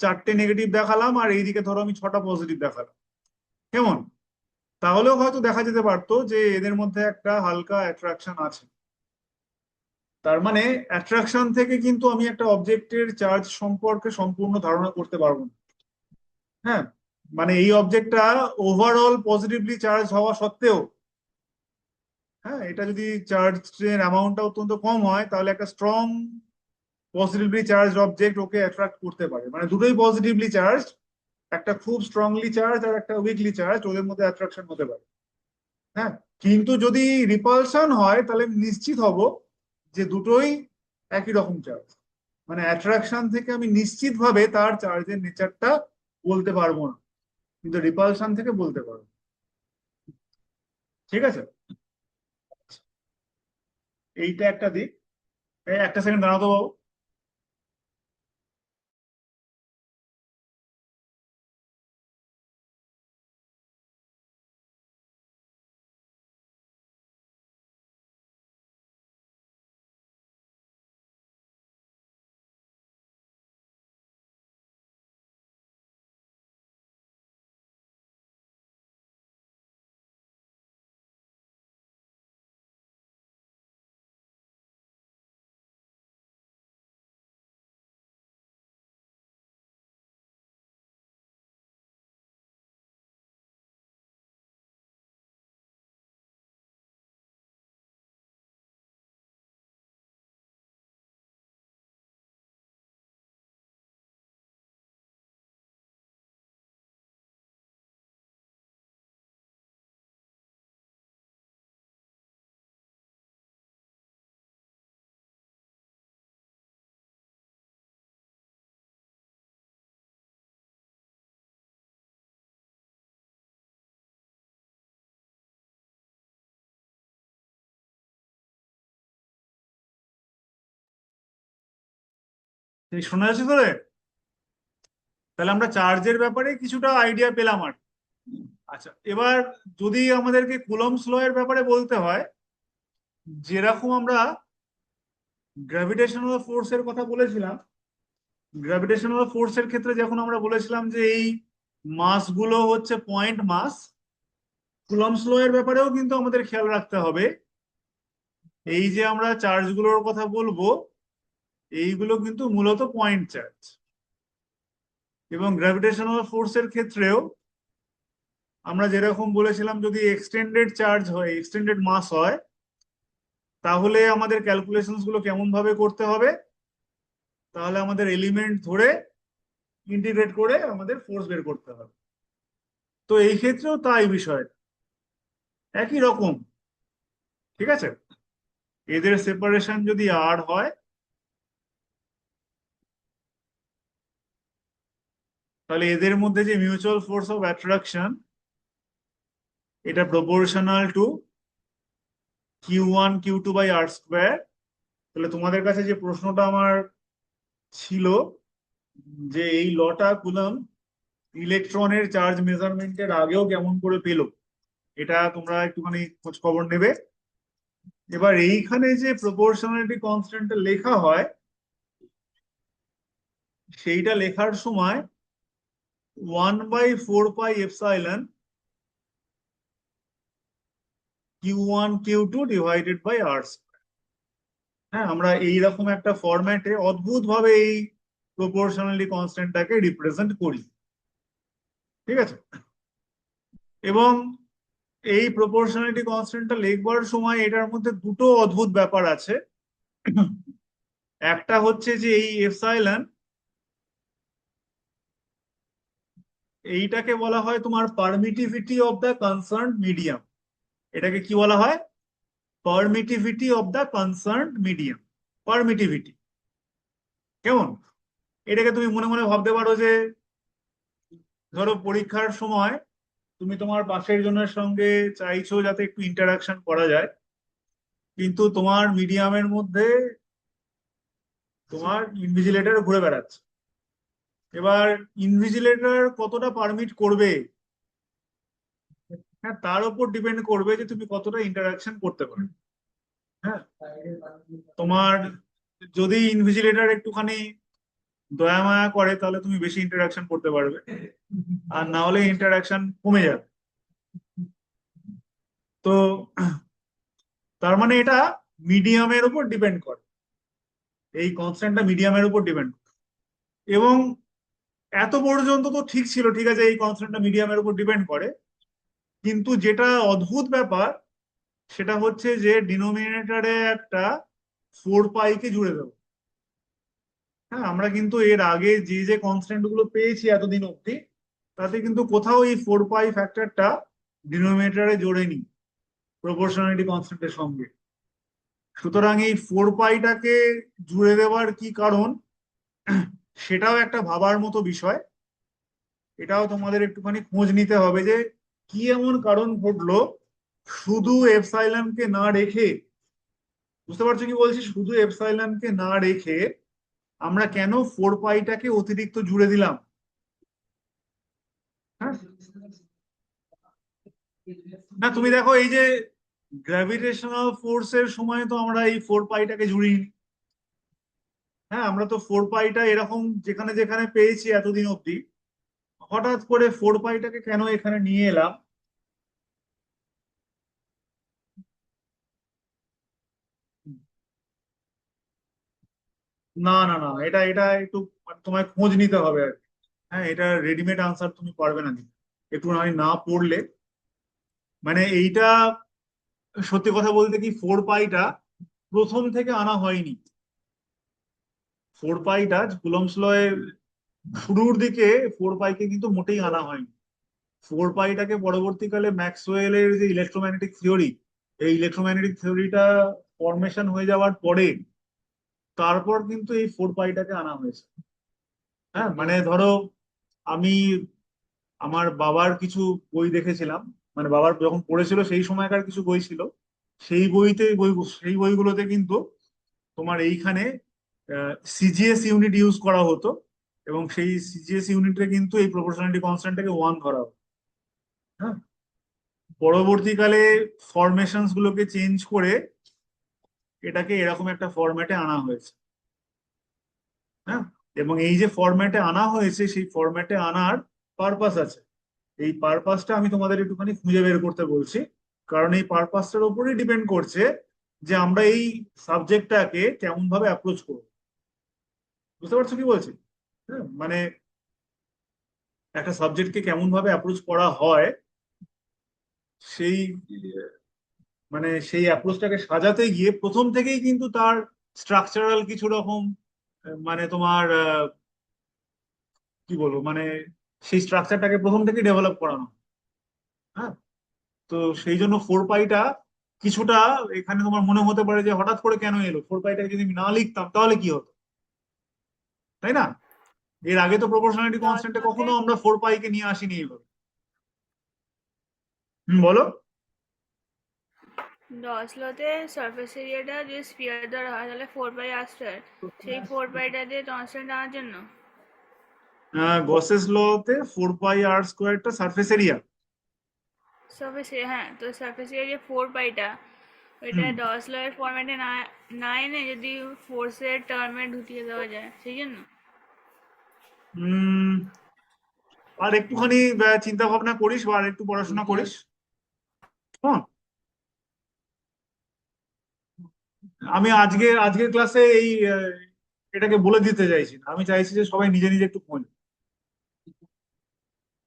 4টে নেগেটিভ দেখালাম, আর এইদিকে ধরো আমি 6টা পজিটিভ দেখালাম, কেমন, তাহলেও হয়তো দেখা যেতে পারতো যে এদের মধ্যে একটা হালকা অ্যাট্রাকশন আছে। তার মানে অ্যাট্রাকশন থেকে কিন্তু আমি একটা অবজেক্টের চার্জ সম্পর্কে সম্পূর্ণ ধারণা করতে পারবো না। হ্যাঁ, মানে এই অবজেক্টটা ওভারঅল পজিটিভলি চার্জ হওয়া সত্ত্বেও, হ্যাঁ, এটা যদি চার্জের অ্যামাউন্টটা অত্যন্ত কম হয়, তাহলে একটা strong positively charge object okay attract করতে পারে। মানে দুটোই পজিটিভলি চার্জ, একটা খুব স্ট্রংলি চার্জ আর একটা উইকলি চার্জ, ওদের মধ্যে অ্যাট্রাকশন হতে পারে। হ্যাঁ, কিন্তু যদি রিপালশন হয়, তাহলে আমি নিশ্চিত হব যে দুটোই একই রকম চার্জ। মানে অ্যাট্রাকশন থেকে আমি নিশ্চিত ভাবে তার চার্জের নেচারটা বলতে পারবো না, কিন্তু রিপালশন থেকে বলতে পারবো। ঠিক আছে? এইটা একটা দিক। এই একটা সেকেন্ড দাঁড়াতে বাবু। এই শোনা যাচ্ছে তোরে? তাহলে আমরা চার্জের ব্যাপারে কিছুটা আইডিয়া পেলাম আর কি। আচ্ছা, এবার যদি আমাদেরকে কুলম্বস ল এর ব্যাপারে বলতে হয়, যেরকম আমরা গ্র্যাভিটেশনাল ফোর্স এর কথা বলেছিলাম, গ্র্যাভিটেশনাল ফোর্স এর ক্ষেত্রে যখন আমরা বলেছিলাম যে এই মাস গুলো হচ্ছে পয়েন্ট মাস, কুলম্বস ল এর ব্যাপারেও কিন্তু আমাদের খেয়াল রাখতে হবে এই যে আমরা চার্জ গুলোর কথা বলবো এইগুলো কিন্তু মূলত পয়েন্ট চার্জ। এবং গ্র্যাভিটেশনাল ফোর্স এর ক্ষেত্রেও আমরা যেরকম বলেছিলাম যদি এক্সটেন্ডেড চার্জ হয়, এক্সটেন্ডেড মাস হয়, তাহলে আমাদের ক্যালকুলেশনস গুলো কেমন ভাবে করতে হবে, তাহলে আমাদের এলিমেন্ট ধরে ইন্টিগ্রেট করে আমাদের ফোর্স বের করতে হবে। তো এই ক্ষেত্রেও তাই বিষয় একই রকম। ঠিক আছে, এদের সেপারেশন যদি আর হয় তাহলে এদের মধ্যে যে মিউচুয়াল ফোর্স অফ অ্যাট্রাকশন এটা প্রপোর্শনাল টু Q1 Q2/r²। তাহলে তোমাদের কাছে যে প্রশ্নটা আমার ছিল যে এই লটা কুলম্ব ইলেকট্রনের চার্জ মেজারমেন্টের আগেও কেমন করে পেলো, এটা তোমরা একটুখানি খোঁজ খবর নেবে। এবার এইখানে যে প্রপোর্শনালিটি কনস্ট্যান্টটা লেখা হয় সেইটা লেখার সময় 1/4πε Q1 Q2/r²। হ্যাঁ, আমরা এইরকম একটা ফরম্যাটে অদ্ভুত ভাবে এই প্রপোর্শনালিটি কনস্ট্যান্টটাকে রিপ্রেজেন্ট করি। ঠিক আছে, এবং এই প্রপোর্শনালিটি কনস্ট্যান্টটা লিখবার সময় এটার মধ্যে দুটো অদ্ভুত ব্যাপার আছে। একটা হচ্ছে যে এই এপসাইলন, এইটাকে বলা হয় তোমার permittivity of the concern medium. এটাকে কি বলা হয়? Permittivity of the concern medium. Permittivity কেমন? এটাকে তুমি মনে মনে ভাবতে পারো যে ধরো পরীক্ষার সময় তুমি তোমার পাশের জনের সঙ্গে চাইছো যাতে একটু ইন্টারাকশন করা যায়, কিন্তু তোমার মিডিয়ামের মধ্যে তোমার ইনভিজিলেটর ঘুরে বেড়াচ্ছে। এবার ইনভিজিলেটর কতটা পারমিট করবে, হ্যাঁ, তার উপর ডিপেন্ড করবে যে তুমি কতটা ইন্টারাকশন করতে পারো। হ্যাঁ, তোমার যদি ইনভিজিলেটর একটুখানি দয়া মায়া করে তাহলে তুমি বেশি ইন্টারাকশন করতে পারবে, আর না হলে ইন্টারাকশন কমে যাবে। তো তার মানে এটা মিডিয়ামের উপর ডিপেন্ড করে, এই কনস্ট্যান্টটা মিডিয়ামের উপর ডিপেন্ড করে। এবং এত পর্যন্ত তো ঠিক ছিল, ঠিক আছে, এই কনস্ট্যান্টটা মিডিয়ামের উপর ডিপেন্ড করে, কিন্তু যেটা অদ্ভুত ব্যাপার সেটা হচ্ছে যে ডিনোমিনেটরে একটা 4π কে জুড়ে দেবো। হ্যাঁ, আমরা কিন্তু এর আগে যে যে কনস্ট্যান্ট গুলো পেয়েছি এতদিন অব্দি তাতে কিন্তু কোথাও এই 4π ফ্যাক্টরটা ডিনোমিনেটরে জোড়েনি প্রপোর্শনালিটি কনস্ট্যান্টের সঙ্গে। সুতরাং এই 4πটাকে জুড়ে দেওয়ার কি কারণ সেটাও একটা ভাবার মতো বিষয়। এটাও তোমাদের একটুখানি খোঁজ নিতে হবে যে কি এমন কারণ ঘটলো শুধু এপসাইলনকে না রেখে, বুঝতে পারছো কি বলছি, শুধু এপসাইলনকে না রেখে আমরা কেন 4πটাকে অতিরিক্ত জুড়ে দিলাম। হ্যাঁ, না তুমি দেখো এই যে গ্র্যাভিটেশনাল ফোর্স এর সময় তো আমরা এই 4πটাকে জুড়িনি। হ্যাঁ, আমরা তো 4πটা এরকম যেখানে যেখানে পেয়েছি এতদিন অব্দি, হঠাৎ করে 4πটাকে কেন এখানে নিয়ে এলাম? না না না, এটা এটা একটু মানে তোমায় খোঁজ নিতে হবে আর কি। হ্যাঁ, এটা রেডিমেড আনসার তুমি পারবে না দিতে, একটু আমি না পড়লে। মানে এইটা সত্যি কথা বলতে কি 4πটা প্রথম থেকে আনা হয়নি। 4πটা কুলম্বস ল এর শুরুর দিকে 4πকে কিন্তু মোটেই আনা হয়নি। 4πটাকে পরবর্তীকালে ম্যাক্সওয়েলের যে ইলেকট্রোম্যাগনেটিক থিওরি, এই ইলেকট্রোম্যাগনেটিক থিওরিটা ফরমেশন হয়ে যাওয়ার পরে তারপর কিন্তু এই 4πটাকে আনা হয়েছে। হ্যাঁ, মানে ধরো আমি আমার বাবার কিছু বই দেখেছিলাম, মানে বাবার যখন পড়েছিল সেই সময়কার কিছু বই ছিল, সেই বইতে সেই বইগুলোতে কিন্তু তোমার এইখানে সিজিএস ইউনিট ইউজ করা হতো, এবং সেই সিজিএস ইউনিটে কিন্তু এই প্রপোর্শনালিটি কনস্ট্যান্টটাকে 1 ধরা হতো। হ্যাঁ, পরবর্তীকালে ফরমেশনস গুলোকে চেঞ্জ করে এটাকে এরকম একটা ফরম্যাটে আনা হয়েছে। হ্যাঁ, এবং এই যে ফরম্যাটে আনা হয়েছে সেই ফরম্যাটে আনার পারপাস আছে। এই পারপাসটা আমি তোমাদের একটুখানি খুঁজে বের করতে বলছি, কারণ এই পারপাসটার উপরেই ডিপেন্ড করছে যে আমরা এই সাবজেক্টটাকে কেমন ভাবে অ্যাপ্রোচ করব। বুঝতে পারছো কি বলছি? হ্যাঁ, মানে একটা সাবজেক্টকে কেমন ভাবে অ্যাপ্রোচ করা হয়, সেই মানে সেই অ্যাপ্রোচটাকে সাজাতে গিয়ে প্রথম থেকেই কিন্তু তার স্ট্রাকচারাল কিছু রকম মানে তোমার কি বলবো, মানে সেই স্ট্রাকচারটাকে প্রথম থেকেই ডেভেলপ করানো। হ্যাঁ, তো সেই জন্য 4 পাইটা কিছুটা এখানে তোমার মনে হতে পারে যে হঠাৎ করে কেন এলো, 4 পাইটাকে যদি আমি না লিখতাম তাহলে কি হতো, তাই না? এর আগে তো প্রপোর্শনালিটি কনস্ট্যান্টে দশলতে কখনো আমরা 4 পাইকে নিয়ে আসিনি এইভাবে। বলো। দশলতে সারফেস এরিয়াটা যদি স্পিয়ার দ্বারা হয় তাহলে 4 পাই আসছে, সেই 4 পাইটা দিয়ে কনস্ট্যান্ট আনার জন্য। গসেস লতে 4 পাই r স্কোয়ারটা সারফেস এরিয়া। সারফেস হ্যাঁ, তো সারফেস এরিয়া 4 পাইটা ওইটা হুম। দশলের ফরম্যাটে না না এনে যদি ফোর্সের টার্মে ঢুকিয়ে দেওয়া যায় সেই জন্য। উম, আর একটুখানি চিন্তা ভাবনা করিস বা আর একটু পড়াশোনা করিস। হ্যাঁ, আমি আজকের ক্লাসে এই এটাকে বলে দিতে চাইছি না, আমি চাইছি যে সবাই নিজে নিজে একটু খোঁজ।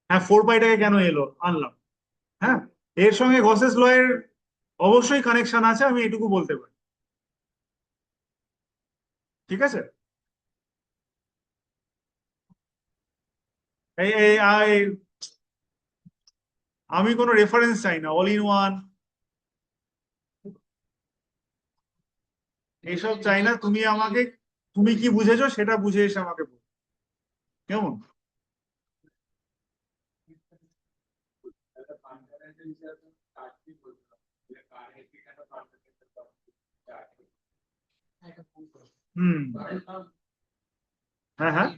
হ্যাঁ, 4 পাইটাকে কেন এলো আনলাম। হ্যাঁ, এর সঙ্গে গসেস ল এর অবশ্যই কানেকশন আছে, আমি এটুকু বলতে পারি। ঠিক আছে। এই এই আমি কোনো রেফারেন্স চাই না, অল ইন ওয়ান এইসব চাই না। তুমি আমাকে তুমি কি বুঝেছো সেটা বুঝে এসে আমাকে বলো, কেমন? হুম। হ্যাঁ, হ্যাঁ।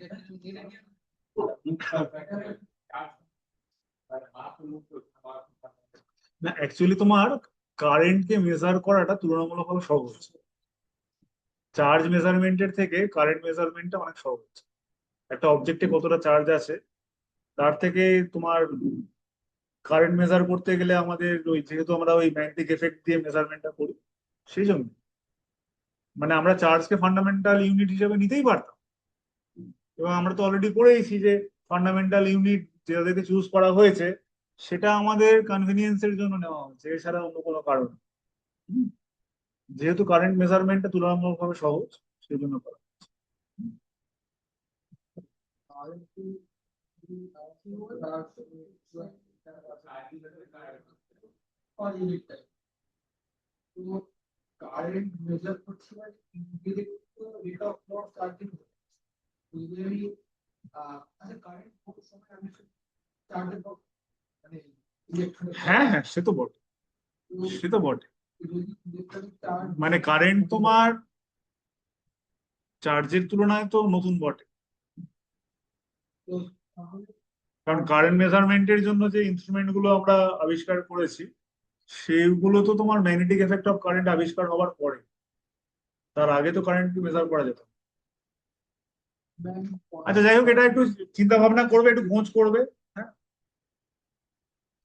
না, অ্যাকচুয়ালি তোমার কারেন্টকে মেজার করাটা তুলনামূলকভাবে সহজ। চার্জ মেজারমেন্টের থেকে কারেন্ট মেজারমেন্টটা অনেক সহজ। একটা অবজেক্টে কতটা চার্জ আছে তার থেকে তোমার কারেন্ট মেজার করতে গেলে আমাদের ওই যেহেতু আমরা ওই ম্যাগনেটিক এফেক্ট দিয়ে মেজারমেন্টটা করি, সেই জন্য মানে আমরা চার্জকে ফান্ডামেন্টাল ইউনিট হিসেবে নিতেই পারতাম। এবং আমরা তো অলরেডি পড়েইছি যে ফান্ডামেন্টাল ইউনিট যেটাকে চুজ করা হয়েছে সেটা আমাদের কনভিনিয়েন্সের জন্য নেওয়া হয়েছে, এছাড়া অন্য কোনো কারণ না। হুম, যেহেতু কারেন্ট মেজারমেন্টটা তুলনামূলকভাবে সহজ সেই জন্য করা। হ্যাঁ, হ্যাঁ, সে তো বটে, সে তো বটে। মানে কারেন্ট তোমার চার্জের তুলনায় তো নতুন বটে, কারণ কারেন্ট মেজারমেন্টের জন্য যে ইনস্ট্রুমেন্ট গুলো আমরা আবিষ্কার করেছি সেগুলো তো তোমার ম্যাগনেটিক এফেক্ট অফ কারেন্ট আবিষ্কার হওয়ার পরে। তার আগে তো কারেন্ট মেজার করা যেত না। আচ্ছা, যাই হোক, এটা একটু চিন্তা ভাবনা করবে, একটু খোঁজ করবে। হ্যাঁ,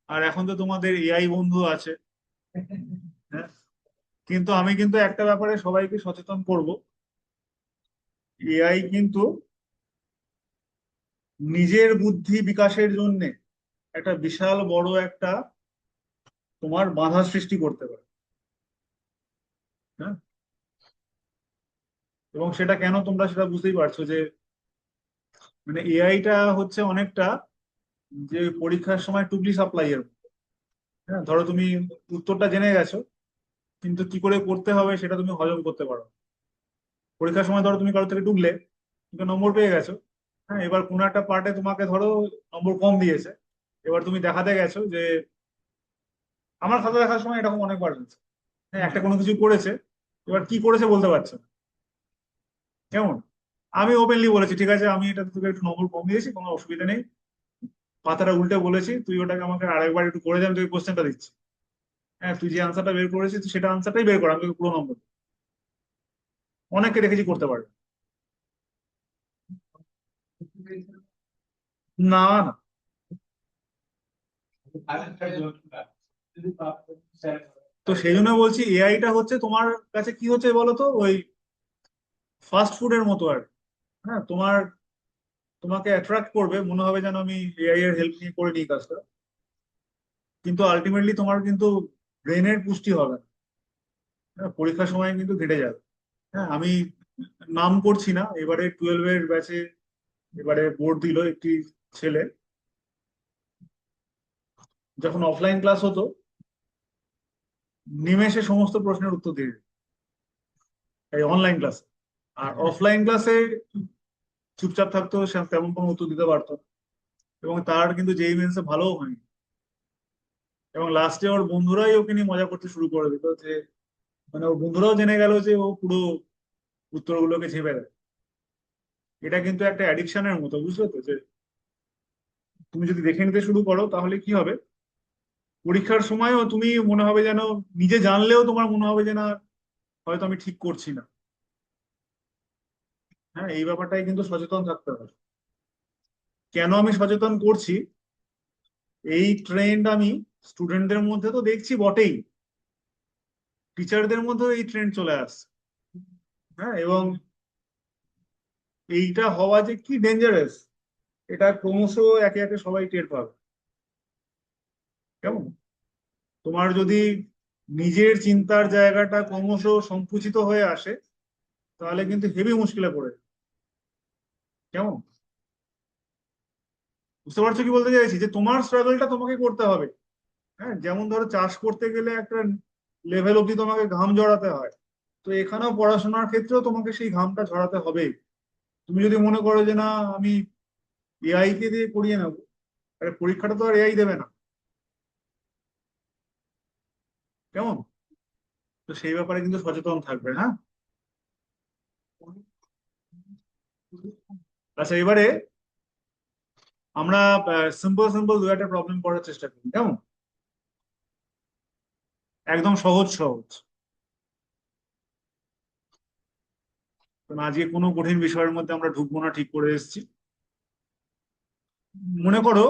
আর এখন তো তোমাদের এআই বন্ধু আছে। হ্যাঁ, কিন্তু আমি কিন্তু একটা ব্যাপারে সবাইকে সচেতন করব, এআই কিন্তু নিজের বুদ্ধি বিকাশের জন্য একটা বিশাল বড় একটা তোমার বাধা সৃষ্টি করতে পারে। হ্যাঁ, এবং সেটা কেন তোমরা সেটা বুঝতেই পারছো যে মানে এআইটা হচ্ছে অনেকটা যে পরীক্ষার সময় টুকলি সাপ্লাই এর মতো। হ্যাঁ, ধরো তুমি উত্তরটা জেনে গেছো কিন্তু কি করে করতে হবে সেটা তুমি হজম করতে পারো না। পরীক্ষার সময় ধরো তুমি কারো থেকে টুকলে, তুমি নম্বর পেয়ে গেছো। হ্যাঁ, এবার কোনো একটা পার্টে তোমাকে ধরো নম্বর কম দিয়েছে, এবার তুমি দেখাতে গেছো যে আমার খাতা দেখার সময় এরকম অনেকবার হয়েছে। হ্যাঁ, একটা কোনো কিছু করেছে, এবার কি করেছে বলতে পারছে না। কেমন? আমি ওপেনলি বলেছি, ঠিক আছে আমি এটা তোকে একটু নম্বর কম দিয়েছি, কোনো অসুবিধা নেই, পাতাটা উল্টে বলেছি, তুই ওটাকে আমাকে আরেকবার একটু করে দে, আমি তোকে কোশ্চেনটা দিচ্ছি। হ্যাঁ, তুই যে আনসারটা বের করেছিস তুই সেটা আনসারটাই বের কর, আমি তোকে পুরো নম্বর দেবো। অনেককে দেখেছি করতে পারে। না না, তো সেই জন্য বলছি এআইটা হচ্ছে তোমার কাছে কি হচ্ছে বলো তো, ওই ফাস্ট ফুডের মতো আর কি। হ্যাঁ, তোমাকে অ্যাট্রাক্ট করবে, মনে হবে যেন আমি এআই এর হেল্প নিয়ে করে নিই কাজটা, কিন্তু আলটিমেটলি তোমার কিন্তু ব্রেনের পুষ্টি হবে না। হ্যাঁ, পরীক্ষার সময় কিন্তু ঘেটে যাবে। হ্যাঁ, আমি নাম করছি না, এবারে 12 এর ব্যাচে এবারে বোর্ড দিল একটি ছেলে, যখন অফলাইন ক্লাস হতো নিমেষে সমস্ত প্রশ্নের উত্তর দিয়ে দিত, এই অনলাইন ক্লাসে। আর অফলাইন ক্লাসে চুপচাপ থাকতো, সে তেমন কোনো উত্তর দিতে পারতো না। এবং তার কিন্তু যেই মেন্সে ভালোও হয়নি, এবং লাস্টে ওর বন্ধুরাই ওকে নিয়ে মজা করতে শুরু করে দিত যে, মানে ওর বন্ধুরাও জেনে গেল যে ও পুরো উত্তরগুলোকে ঝেপে দেয়। এটা কিন্তু একটা অ্যাডিকশনের মতো, বুঝলে তো, যে তুমি যদি দেখে নিতে শুরু করো তাহলে কি হবে, পরীক্ষার সময়ও তুমি মনে হবে যেন, নিজে জানলেও তোমার মনে হবে যে না, হয়তো আমি ঠিক করছি না। হ্যাঁ, এই ব্যাপারটাই কিন্তু সচেতন থাকতে হবে। কেন আমি সচেতন করছি, এই ট্রেন্ড আমি স্টুডেন্টদের মধ্যে তো দেখছি বটেই, টিচারদের মধ্যেও এই ট্রেন্ড চলে আসছে। হ্যাঁ, এবং এইটা হওয়া যে কি ডেঞ্জারাস, এটা ক্রমশ একে একে সবাই টের পাবে। কেমন? তোমার যদি নিজের চিন্তার জায়গাটা ক্রমশ সংকুচিত হয়ে আসে, তাহলে কিন্তু হেভি মুশকিলে পড়ে যাবে। কেমন? বুঝতে পারছো কি বলতে চাইছি, যে তোমার স্ট্রাগলটা তোমাকে করতে হবে। হ্যাঁ, যেমন ধরো চাষ করতে গেলে একটা লেভেল অব্দি তোমাকে ঘাম ঝরাতে হয়, তো এখানেও পড়াশোনার ক্ষেত্রেও তোমাকে সেই ঘামটা ঝরাতে হবে। তুমি যদি মনে করো যে না, আমি এআই কে দিয়ে করিয়ে নেবো, আরে পরীক্ষাটা তো আর এআই দেবে না। কেমন? তো সেই ব্যাপারে কিন্তু সচেতন থাকবে। হ্যাঁ, আচ্ছা এবারে আমরা সিম্পল সিম্পল দু একটা প্রবলেম করার চেষ্টা করি, কেমন? একদম সহজ সহজ, কারণ আজকে কোনো কঠিন বিষয়ের মধ্যে আমরা ঢুকবো না, ঠিক করে এসেছি। মনে করো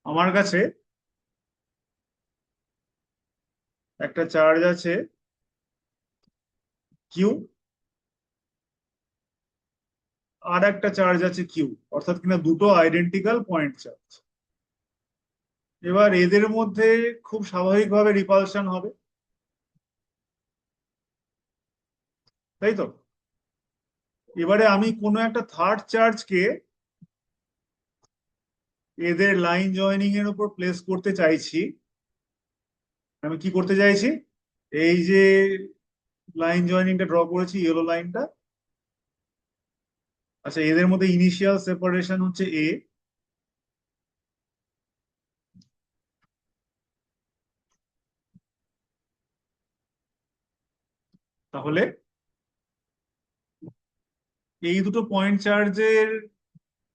আমার কাছে একটা চার্জ আছে কিউ, আর একটা চার্জ আছে কিউ, অর্থাৎ কিনা দুটো আইডেন্টিক্যাল পয়েন্ট চার্জ। এবার এদের মধ্যে খুব স্বাভাবিকভাবে রিপালশন হবে, তাই তো? এবারে আমি কোনো একটা থার্ড চার্জকে এদের লাইন জয়েনিং এর উপর প্লেস করতে চাইছি। আমি কি করতে চাইছি, এই যে লাইন জয়েনিংটা ড্র করেছি, ইয়েলো লাইনটা, আচ্ছা এদের মধ্যে ইনিশিয়াল সেপারেশন হচ্ছে এ, তাহলে এই দুটো পয়েন্ট চার্জের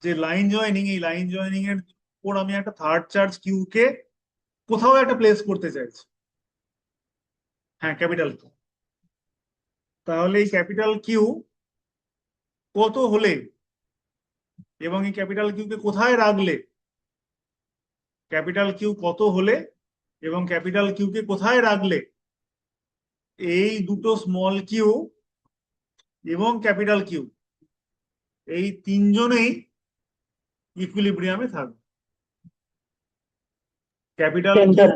যে লাইন জয়েনিং, এই লাইন জয়েনিং এর উপর আমি একটা থার্ড চার্জ কিউ কে কোথাও একটা প্লেস করতে চাইছি। হ্যাঁ, ক্যাপিটাল কিউ। তাহলে এই ক্যাপিটাল কিউ কত হলে, এবং এই ক্যাপিটাল কিউ কে কোথায় রাখলে, ক্যাপিটাল কিউ কত হলে এবং ক্যাপিটাল কিউ কে কোথায় রাখলে এই দুটো স্মল কিউ এবং ক্যাপিটাল কিউ, এই তিনজনেই ইকুইলিব্রিয়ামে থাকবে। ক্যাপিটাল কিউ,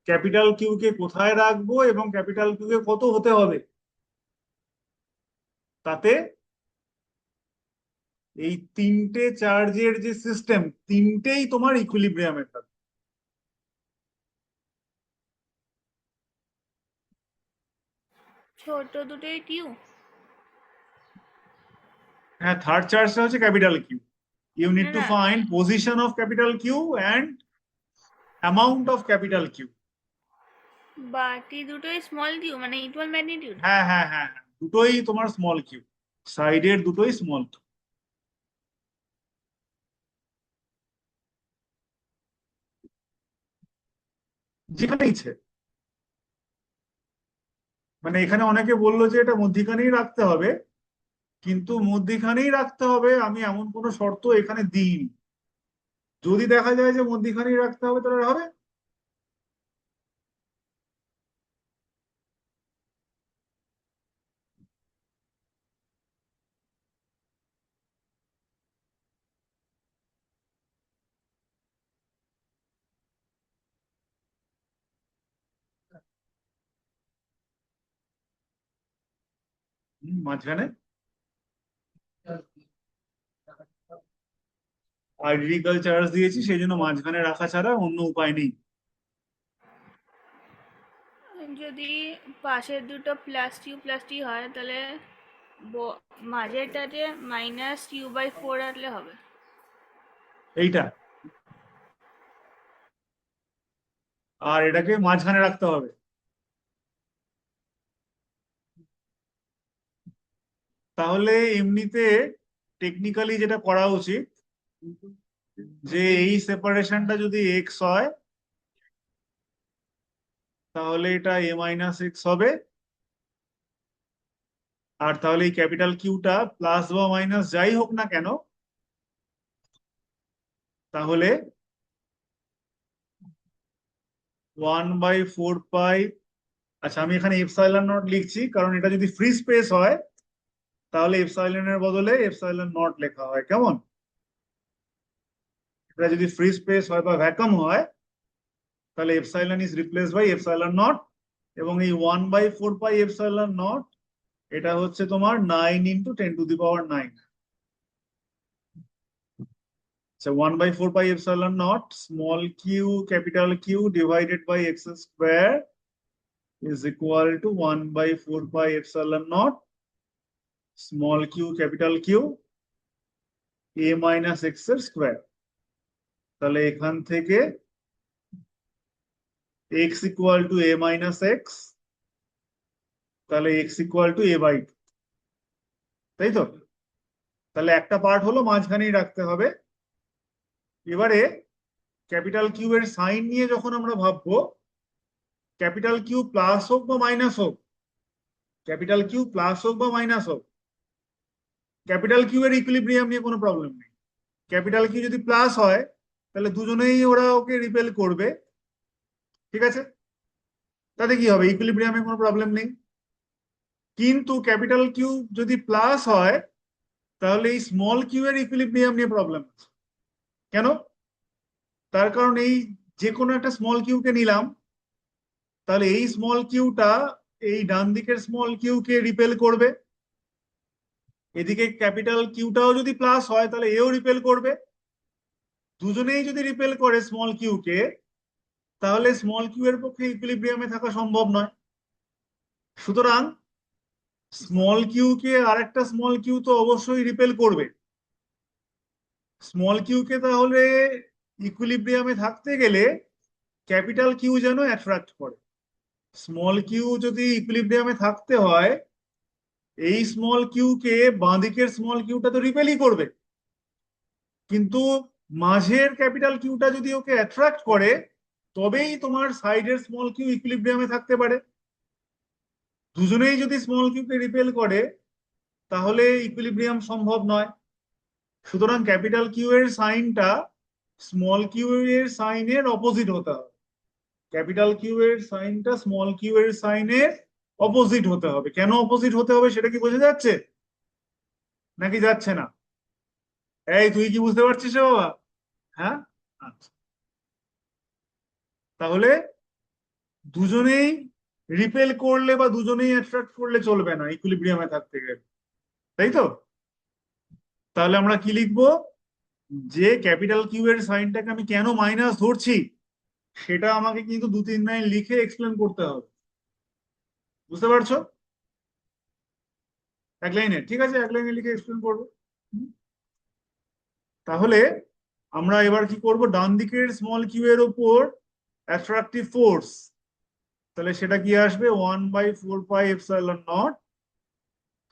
ক্যাপিটাল কিউ কে কোথায় রাখবো এবং ক্যাপিটাল কিউ কে কত হতে হবে, তাতে এই তিনটে চার্জের যে সিস্টেম, তিনটেই তোমার ইকুইলিব্রিয়ামে থাকবে। ছোট দুটোই কিউ। হ্যাঁ, থার্ড চার্জটা হচ্ছে ক্যাপিটাল কিউ। ইউ না নিড টু না, find position of capital Q and amount of capital Q. বাকি দুটোই স্মল কিউ মানে ইকুয়াল ম্যাগনিটিউড। হ্যাঁ হ্যাঁ হ্যাঁ হ্যাঁ, দুটোই তোমার স্মল কিউ, সাইডের দুটোই স্মল কিউ। যেখানে ইচ্ছে, মানে এখানে অনেকে বললো যে এটা মধ্যিখানেই রাখতে হবে, কিন্তু মধ্যিখানেই রাখতে হবে আমি এমন কোনো শর্ত এখানে দিইনি। যদি দেখা যায় যে মধ্যিখানেই রাখতে হবে তাহলে হবে। মাঝখানে আইডেন্টিক্যাল চার্জ দিয়েছি, সেই জন্য মাঝখানে রাখা ছাড়া অন্য উপায় নেই। যদি পাশের দুটো প্লাস টি হয় তাহলে মাঝেরটাতে -q/4 রাখলে হবে। এইটা, আর এটাকে মাঝখানে রাখতে হবে। তাহলে এমনিতে টেকনিক্যালি যেটা করা উচিত, যে এই সেপারেশনটা যদি এক্স হয় তাহলে এটা a-x হবে, আর তাহলে এই ক্যাপিটাল কিউটা প্লাস বা মাইনাস যাই হোক না কেন, তাহলে 1/4 পাই। আচ্ছা, আমি এখানে এপসাইলন নট লিখছি কারণ এটা যদি ফ্রি স্পেস হয় তাহলে এপসাইলনের বদলে এপসাইলন নট লেখা হয়, কেমন? এটা যদি ফ্রি স্পেস হয় বা ভ্যাকুয়াম হয় তাহলে epsilon is replaced by epsilon naught, এবং এই 1/4 পাই এপসাইলন নট এটা হচ্ছে তোমার 9 × 10⁹। আচ্ছা, 1/4 pi epsilon naught small Q capital Q divided by X square is equal to 1/4 pi epsilon naught small Q capital Q a-x এর square. তাহলে এখান থেকে x ইকুয়াল টু a-x, তাহলে x ইকুয়াল টু a/2, তাই তো? তাহলে একটা part হলো মাঝখানেই রাখতে হবে। এবারে ক্যাপিটাল কিউ এর সাইন নিয়ে যখন আমরা ভাববো, ক্যাপিটাল কিউ প্লাস হোক বা মাইনাস হোক, ক্যাপিটাল কিউ প্লাস হোক বা মাইনাস হোক, ক্যাপিটাল কিউ এর ইকুইলিব্রিয়াম নিয়ে কোনো প্রবলেম নেই। ক্যাপিটাল কিউ যদি প্লাস হয় তাহলে দুজনেই ওরা ওকে রিপেল করবে, ঠিক আছে? তাতে কি হবে, ইকুইলিব্রিয়ামে কোনো প্রবলেম নেই। কিন্তু ক্যাপিটাল কিউ যদি প্লাস হয় তাহলে এই স্মল কিউ এর ইকুইলিব্রিয়াম নিয়ে প্রবলেম আছে। কেন? তার কারণ এই যে কোনো একটা স্মল কিউকে নিলাম, তাহলে এই স্মল কিউটা এই ডান দিকের স্মল কিউকে রিপেল করবে, এদিকে ক্যাপিটাল কিউটাও যদি প্লাস হয় তাহলে এও রিপেল করবে। দুজনেই যদি রিপেল করে স্মল কিউকে, তাহলে স্মল কিউ এর পক্ষে ইকুইলিব্রিয়ামে থাকা সম্ভব নয়। সুতরাং স্মল কিউকে আরেকটা স্মল কিউ তো অবশ্যই রিপেল করবে। স্মল কিউকে তাহলে ইকুইলিব্রিয়ামে থাকতে গেলে ক্যাপিটাল কিউ যেন অ্যাট্রাক্ট করে। স্মল কিউ যদি ইকুইলিব্রিয়ামে থাকতে হয়, এই স্মল কিউকে বাঁ দিকের স্মল কিউটা তো রিপেলই করবে, কিন্তু মাঝের ক্যাপিটাল কিউটা যদি ওকে অ্যাট্রাক্ট করে তবেই তোমার সাইডের স্মল কিউ ইকুইলিব্রিয়ামে থাকতে পারে। দুজনেই যদি স্মল কিউকে রিপেল করে তাহলে ইকুইলিব্রিয়াম সম্ভব নয়। সুতরাং ক্যাপিটাল কিউ এর সাইনটা স্মল কিউ এর সাইনের অপোজিট হতে হবে। ক্যাপিটাল কিউ এর সাইনটা স্মল কিউ এর সাইনের অপোজিট হতে হবে। কেন অপোজিট হতে হবে সেটা কি বোঝা যাচ্ছে নাকি যাচ্ছে না? এই তুই কি বুঝতে পারছিস রে বাবা? হ্যাঁ, আচ্ছা। তাহলে দুজনেই রিপেল করলে বা দুজনেই অ্যাট্রাক্ট করলে চলবে না ইকুইলিব্রিয়ামে থাকতে গেলে, তাই তো? তাহলে আমরা কি লিখবো, যে ক্যাপিটাল কিউ এর সাইনটাকে আমি কেন মাইনাস ধরছি সেটা আমাকে কিন্তু 2-3 লাইন লিখে এক্সপ্লেন করতে হবে। বুঝতে পারছো? এক লাইনে, ঠিক আছে, এক লাইনে লিখে এক্সপ্লেন করবো। হুম। তাহলে আমরা এবার কি করব, ডান দিকের স্মল কিউ এর উপর অ্যাট্রাকটিভ ফোর্স তাহলে সেটা কি আসবে 1/4πε0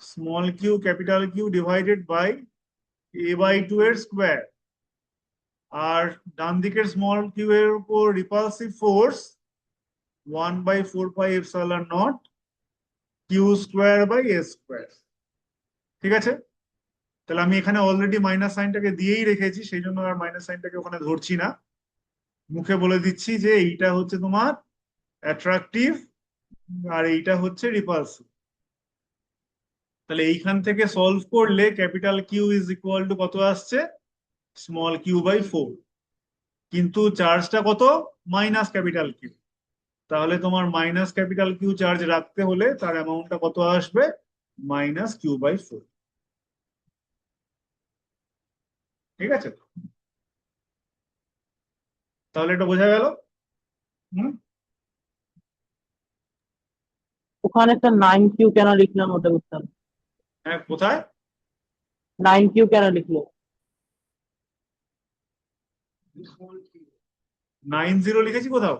small Q capital Q divided by a/2 এর স্কোয়ার। আর ডান দিকের স্মল কিউ এর উপর repulsive force 1/4πε0 Q square by A square. ঠিক আছে, তাহলে আমি এখানে অলরেডি মাইনাস সাইনটাকে দিয়েই রেখেছি, সেই জন্য আর মাইনাস সাইনটাকে ওখানে ধরছি না। মুখে বলে দিচ্ছি যে এইটা হচ্ছে তোমার অ্যাট্রাকটিভ আর এইটা হচ্ছে রিপালসিভ। তাহলে এইখান থেকে সলভ করলে capital Q is equal to কত আসছে, স্মল কিউ বাই 4। কিন্তু চার্জটা কত, মাইনাস ক্যাপিটাল কিউ। তাহলে তোমার মাইনাস ক্যাপিটাল কিউ চার্জ রাখতে হলে তার অ্যামাউন্টটা কত আসবে, -q/4। ঠিক আছে, তাহলে এটা বোঝা গেল। হুম, ওখানে একটা 9Q কেন লিখলাম ওটা বুঝতাম। হ্যাঁ কোথায় 9Q কেন লিখলো? 90 লিখেছি কোথাও?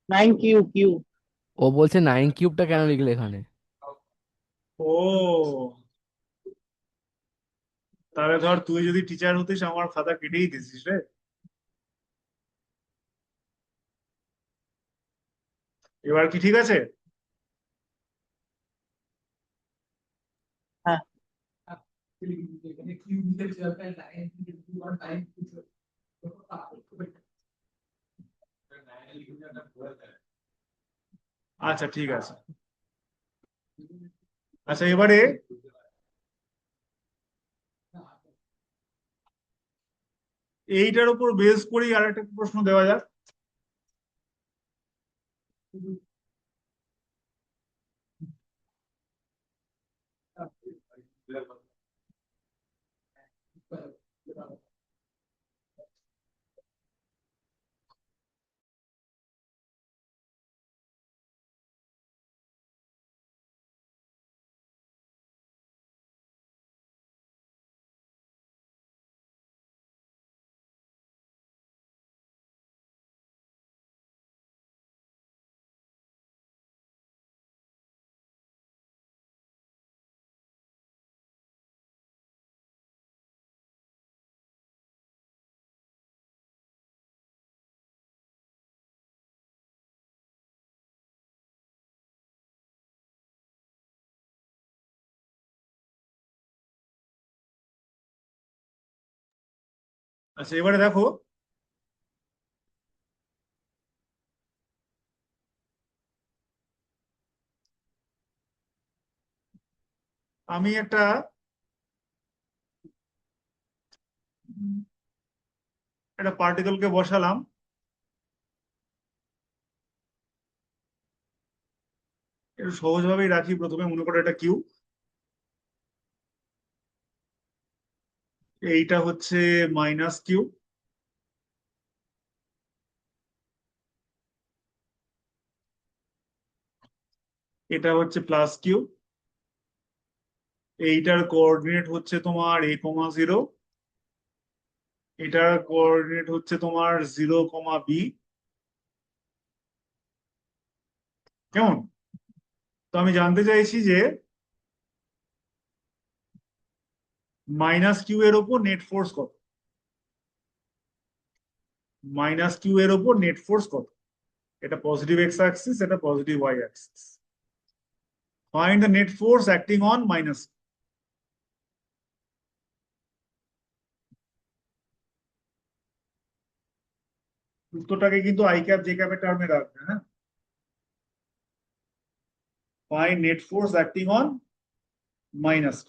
9Q Q. ও বলছে 9 কিউবটা কেন লিখলে এখানে। ও, তাহলে ধর তুই যদি টিচার হতিস আমার খাতা কেটেই দিছিস রে। এবার কি ঠিক আছে? হ্যাঁ। আচ্ছা ঠিক আছে। আচ্ছা এবারে এইটার উপর বেস করেই আর একটা প্রশ্ন দেওয়া যাক। আচ্ছা এবারে দেখো, আমি একটা পার্টিকেলকে বসালাম। একটু সহজভাবেই রাখি, প্রথমে মনে করো এটা কিউ, এইটা হচ্ছে -q, এটা হচ্ছে +q, এইটার কোঅর্ডিনেট হচ্ছে তোমার a,0, এটার কোঅর্ডিনেট হচ্ছে তোমার 0,b। কেমন? তো আমি জানতে চাইছি যে -q এর ওপর নেট ফোর্স কত, -q এর ওপর নেট ফোর্স কত। এটা পজিটিভ এক্স অ্যাক্সিস, এটা positive Y axis. Find the net force acting on minus. উত্তরটাকে কিন্তু আই ক্যাপ জে ক্যাপের টার্মে রাখবে, হ্যাঁ। Find net force acting on minus.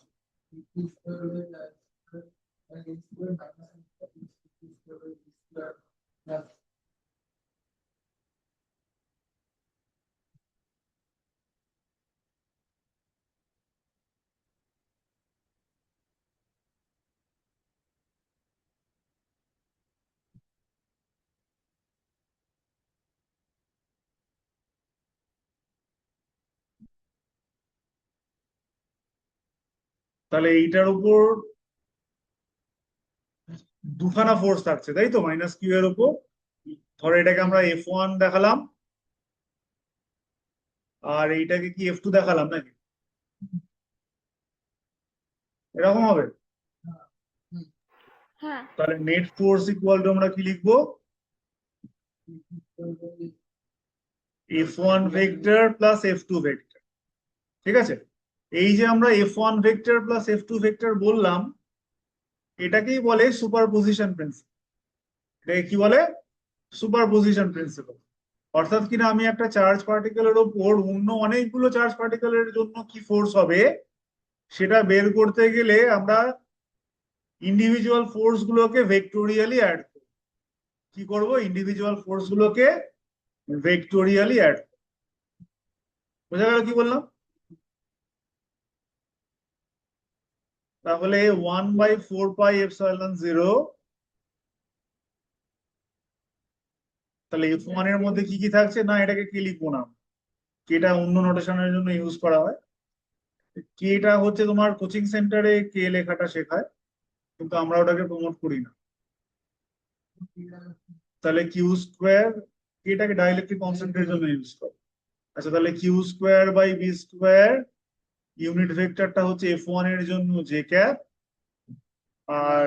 তাহলে এইটার উপর দুখানা ফোর্স থাকছে, তাই তো, -q এর উপর। ধরো এটাকে আমরা F1 দেখালাম, আর এইটাকে কি F2 দেখালাম নাকি? এরকম হবে। হ্যাঁ, তাহলে নেট ফোর্স ইকুয়াল টু আমরা কি লিখবো? F1 vector plus F2 vector. ঠিক আছে, এই যে আমরা F1 vector plus F2 vector বললাম, এটাকেই বলে সুপারপজিশন প্রিন্সিপাল। এটাকে কি বলে? Superposition principal. অর্থাৎ কিনা আমি একটা চার্জ পার্টিকেলের ওপর অন্য অনেকগুলো চার্জ পার্টিকেলের জন্য কি ফোর্স হবে সেটা বের করতে গেলে আমরা ইন্ডিভিজুয়াল ফোর্স গুলোকে ভেক্টোরিয়ালি অ্যাড করব। কি করব? ইন্ডিভিজুয়াল ফোর্স গুলোকে ভেক্টোরিয়ালি অ্যাড। বোঝা গেল কি বললাম? তাহলে 1/4πε0, তাহলে F1 এর মধ্যে কি কি থাকছে না, এটাকে কি লিখবো না, কেটা অন্য নোটেশনের জন্য ইউজ করা হয়। কেটা হচ্ছে তোমার কোচিং সেন্টারে কে লেখাটা শেখায়, কিন্তু আমরা ওটাকে প্রমোট করি না। তাহলে কিউ স্কোয়ার, কেটাকে ডাইইলেকট্রিক কনস্ট্যান্টের জন্য ইউজ করে। আচ্ছা, তাহলে Q square by B square, unit ভেক্টরটা হচ্ছে F1 এর জন্য জে ক্যাপ, আর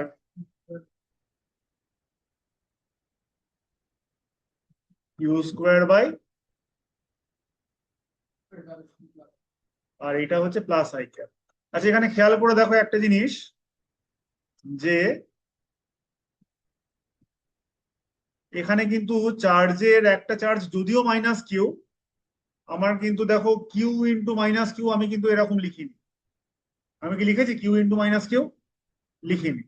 কিউ স্কোয়ার বাই, আর এটা হচ্ছে প্লাস আই ক্যাপ। আচ্ছা, এখানে খেয়াল করে দেখো একটা জিনিস, যে এখানে কিন্তু চার্জের একটা চার্জ যদিও মাইনাস কিউ, আমার কিন্তু দেখো কিউ ইন্টু মাইনাস কিউ আমি কিন্তু এরকম লিখিনি। আমি কি লিখেছি কিউ ইন্টু মাইনাস কিউ? লিখিনি।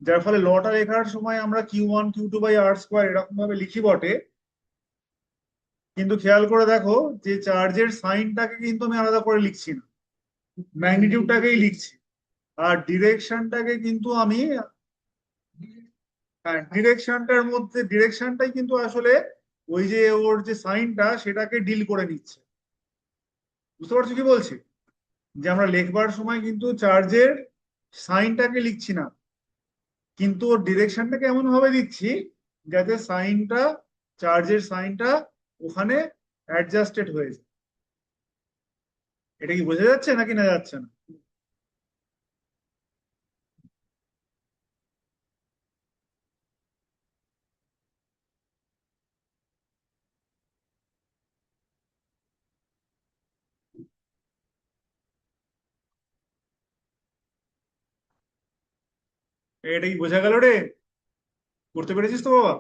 যার ফলে লটা লেখার সময় আমরা Q1 Q2/r² এরকম ভাবে লিখি বটে, কিন্তু খেয়াল করে দেখো যে চার্জের সাইনটাকে কিন্তু আমি আলাদা করে লিখছি না, ম্যাগনিটিউডটাকেই লিখছি। আর ডিরেকশনটাকে কিন্তু আমি, হ্যাঁ, ডিরেকশনটাই কিন্তু আসলে ওই যে ওর যে সাইনটা সেটাকে ডিল করে নিচ্ছে। বুঝতে পারছো কি বলছি? যে আমরা লেখবার সময় কিন্তু চার্জের সাইনটাকে লিখছি না, কিন্তু ওর ডিরেকশনটাকে এমন ভাবে দিচ্ছি যাতে সাইনটা, চার্জের সাইনটা ওখানে অ্যাডজাস্টেড হয়ে যায়। এটা কি বোঝা যাচ্ছে নাকি না যাচ্ছে না? এটা কি বোঝা গেল রে? করতে পেরেছিস তো বাবা?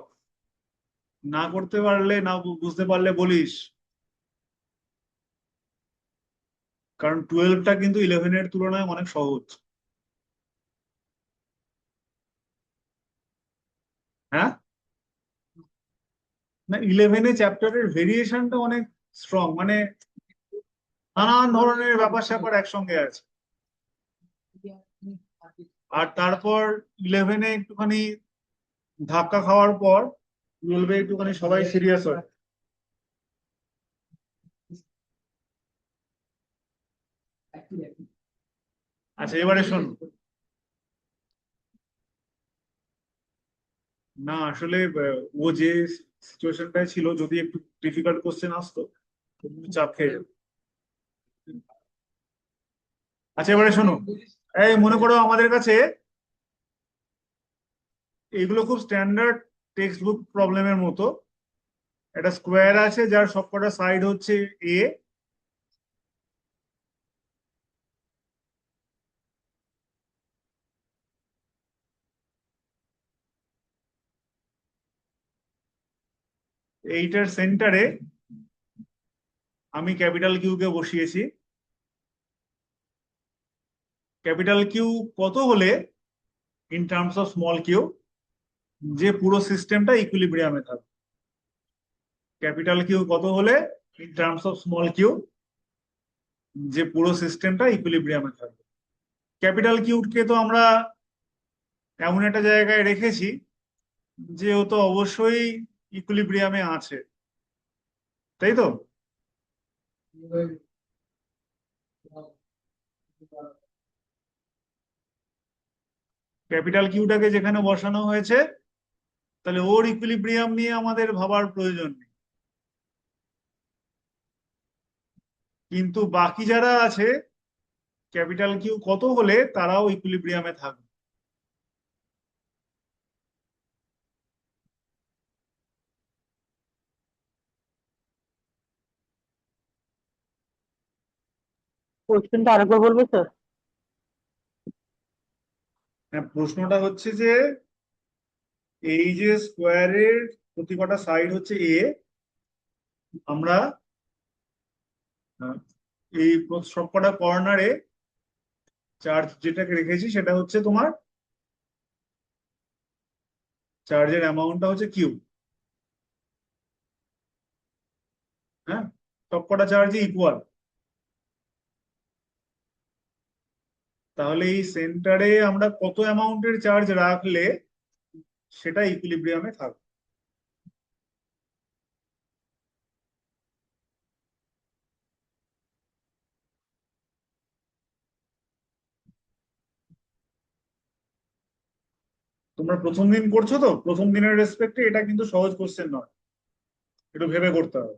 না করতে পারলে, না বুঝতে পারলে বলিস, কারণ 12টা কিন্তু 11-এর তুলনায় অনেক সহজ। হ্যাঁ, না 11-এ চ্যাপ্টারের ভেরিয়েশনটা অনেক স্ট্রং, মানে নানান ধরনের ব্যাপার স্যাপার একসঙ্গে আছে। আর তারপর 11-এ একটুখানি ধাক্কা খাওয়ার পর 12-এ একটুখানি সবাই সিরিয়াস হয়। আচ্ছা, এবারে শোন। না আসলে ও যে সিচুয়েশনটায় ছিল, যদি একটু ডিফিকাল্ট কোশ্চেন আসতো একটু চাপ খেয়ে যেত। আচ্ছা, এবারে শোনো। এই মনে করো আমাদের কাছে এগুলো খুব স্ট্যান্ডার্ড টেক্সট বুক প্রবলেমের মতো। একটা স্কোয়ার আছে যার সবকটা সাইড হচ্ছে এ, এইটার সেন্টারে আমি ক্যাপিটাল কিউ কে বসিয়েছি। ক্যাপিটাল কিউ কত হলে, in terms of small Q, যে পুরো সিস্টেমটা ইকুইলিব্রিয়ামে থাকবে? ক্যাপিটাল কিউ কত হলে, in terms of small Q, যে পুরো সিস্টেমটা ইকুইলিব্রিয়ামে থাকবে? ক্যাপিটাল কিউকে তো আমরা এমন একটা জায়গায় রেখেছি যে ও তো অবশ্যই ইকুইলিব্রিয়ামে আছে, তাই তো? ক্যাপিটাল কিউটাকে যেখানে বসানো হয়েছে, তাহলে ওর ইকুইলিব্রিয়াম নিয়ে আমাদের ভাবার প্রয়োজন নেই। কিন্তু বাকি যারা আছে ক্যাপিটাল কিউ কত হলে তারাও ইকুইলিব্রিয়ামে থাকবে। কোশ্চেনটা আরেকবার বলবো স্যার? হ্যাঁ, প্রশ্নটা হচ্ছে যে এই যে স্কোয়ারের প্রতি কটা সাইড হচ্ছে এ, আমরা আহ, এই সবকটা কর্নারে চার্জ যেটাকে রেখেছি সেটা হচ্ছে তোমার চার্জের অ্যামাউন্টটা হচ্ছে কিউ। হ্যাঁ, সবকটা চার্জই ইকুয়াল। তাহলে এই সেন্টারে আমরা কত অ্যামাউন্টের চার্জ রাখলে সেটা ইকুইলিব্রিয়ামে থাকবে। তোমরা প্রথম দিন করছো তো, প্রথম দিনের রেসপেক্টে এটা কিন্তু সহজ কোশ্চেন নয়, একটু ভেবে করতে হবে।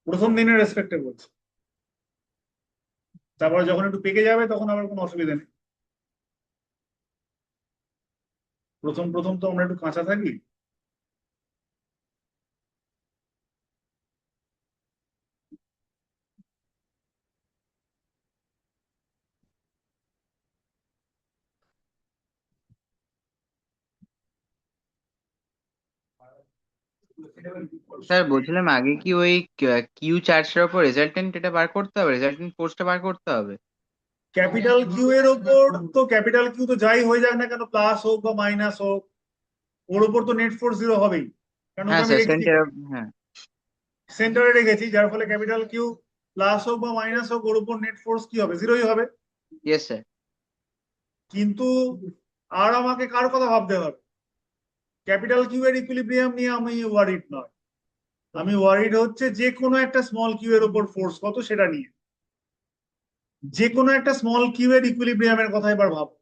প্রথম দিনের রেসপেক্টে বলছি, তারপরে যখন একটু পেকে যাবে তখন আবার কোনো অসুবিধা নেই। প্রথম প্রথম তো আমরা একটু কাঁচা থাকি। স্যার বলছিলাম আগে কি ওই কিউ চার্জটার উপর রেজাল্টেন্ট এটা বার করতে হবে, রেজাল্টেন্ট ফোর্সটা বার করতে হবে? ক্যাপিটাল কিউ এর ওপর তো, ক্যাপিটাল কিউ তো যাই হয়ে যাক না কেন, প্লাস হোক বা মাইনাস হোক, ওর ওপর তো নেট ফোর্স জিরো হবেই, কারণ ওটা হ্যাঁ আমি স্যার রেখেছি, সেন্টার, হ্যাঁ। সেন্টারে রেখেছি, যার ফলে ক্যাপিটাল কিউ প্লাস হোক বা মাইনাস হোক ওর উপর নেট ফোর্স কি হবে, জিরোই হবে। Yes sir. কিন্তু আর আমাকে কার কথা ভাবতে হবে? ক্যাপিটাল কিউ এর ইকুইলিব্রিয়াম নিয়ে আমি ওয়ারিড নয়, আমি ওয়ারিড হচ্ছে যে কোনো একটা স্মল কিউ এর উপর ফোর্স কত সেটা নিয়ে। যে কোনো একটা স্মল কিউ এর ইকুইলিব্রিয়ামের কথা এবার ভাবো,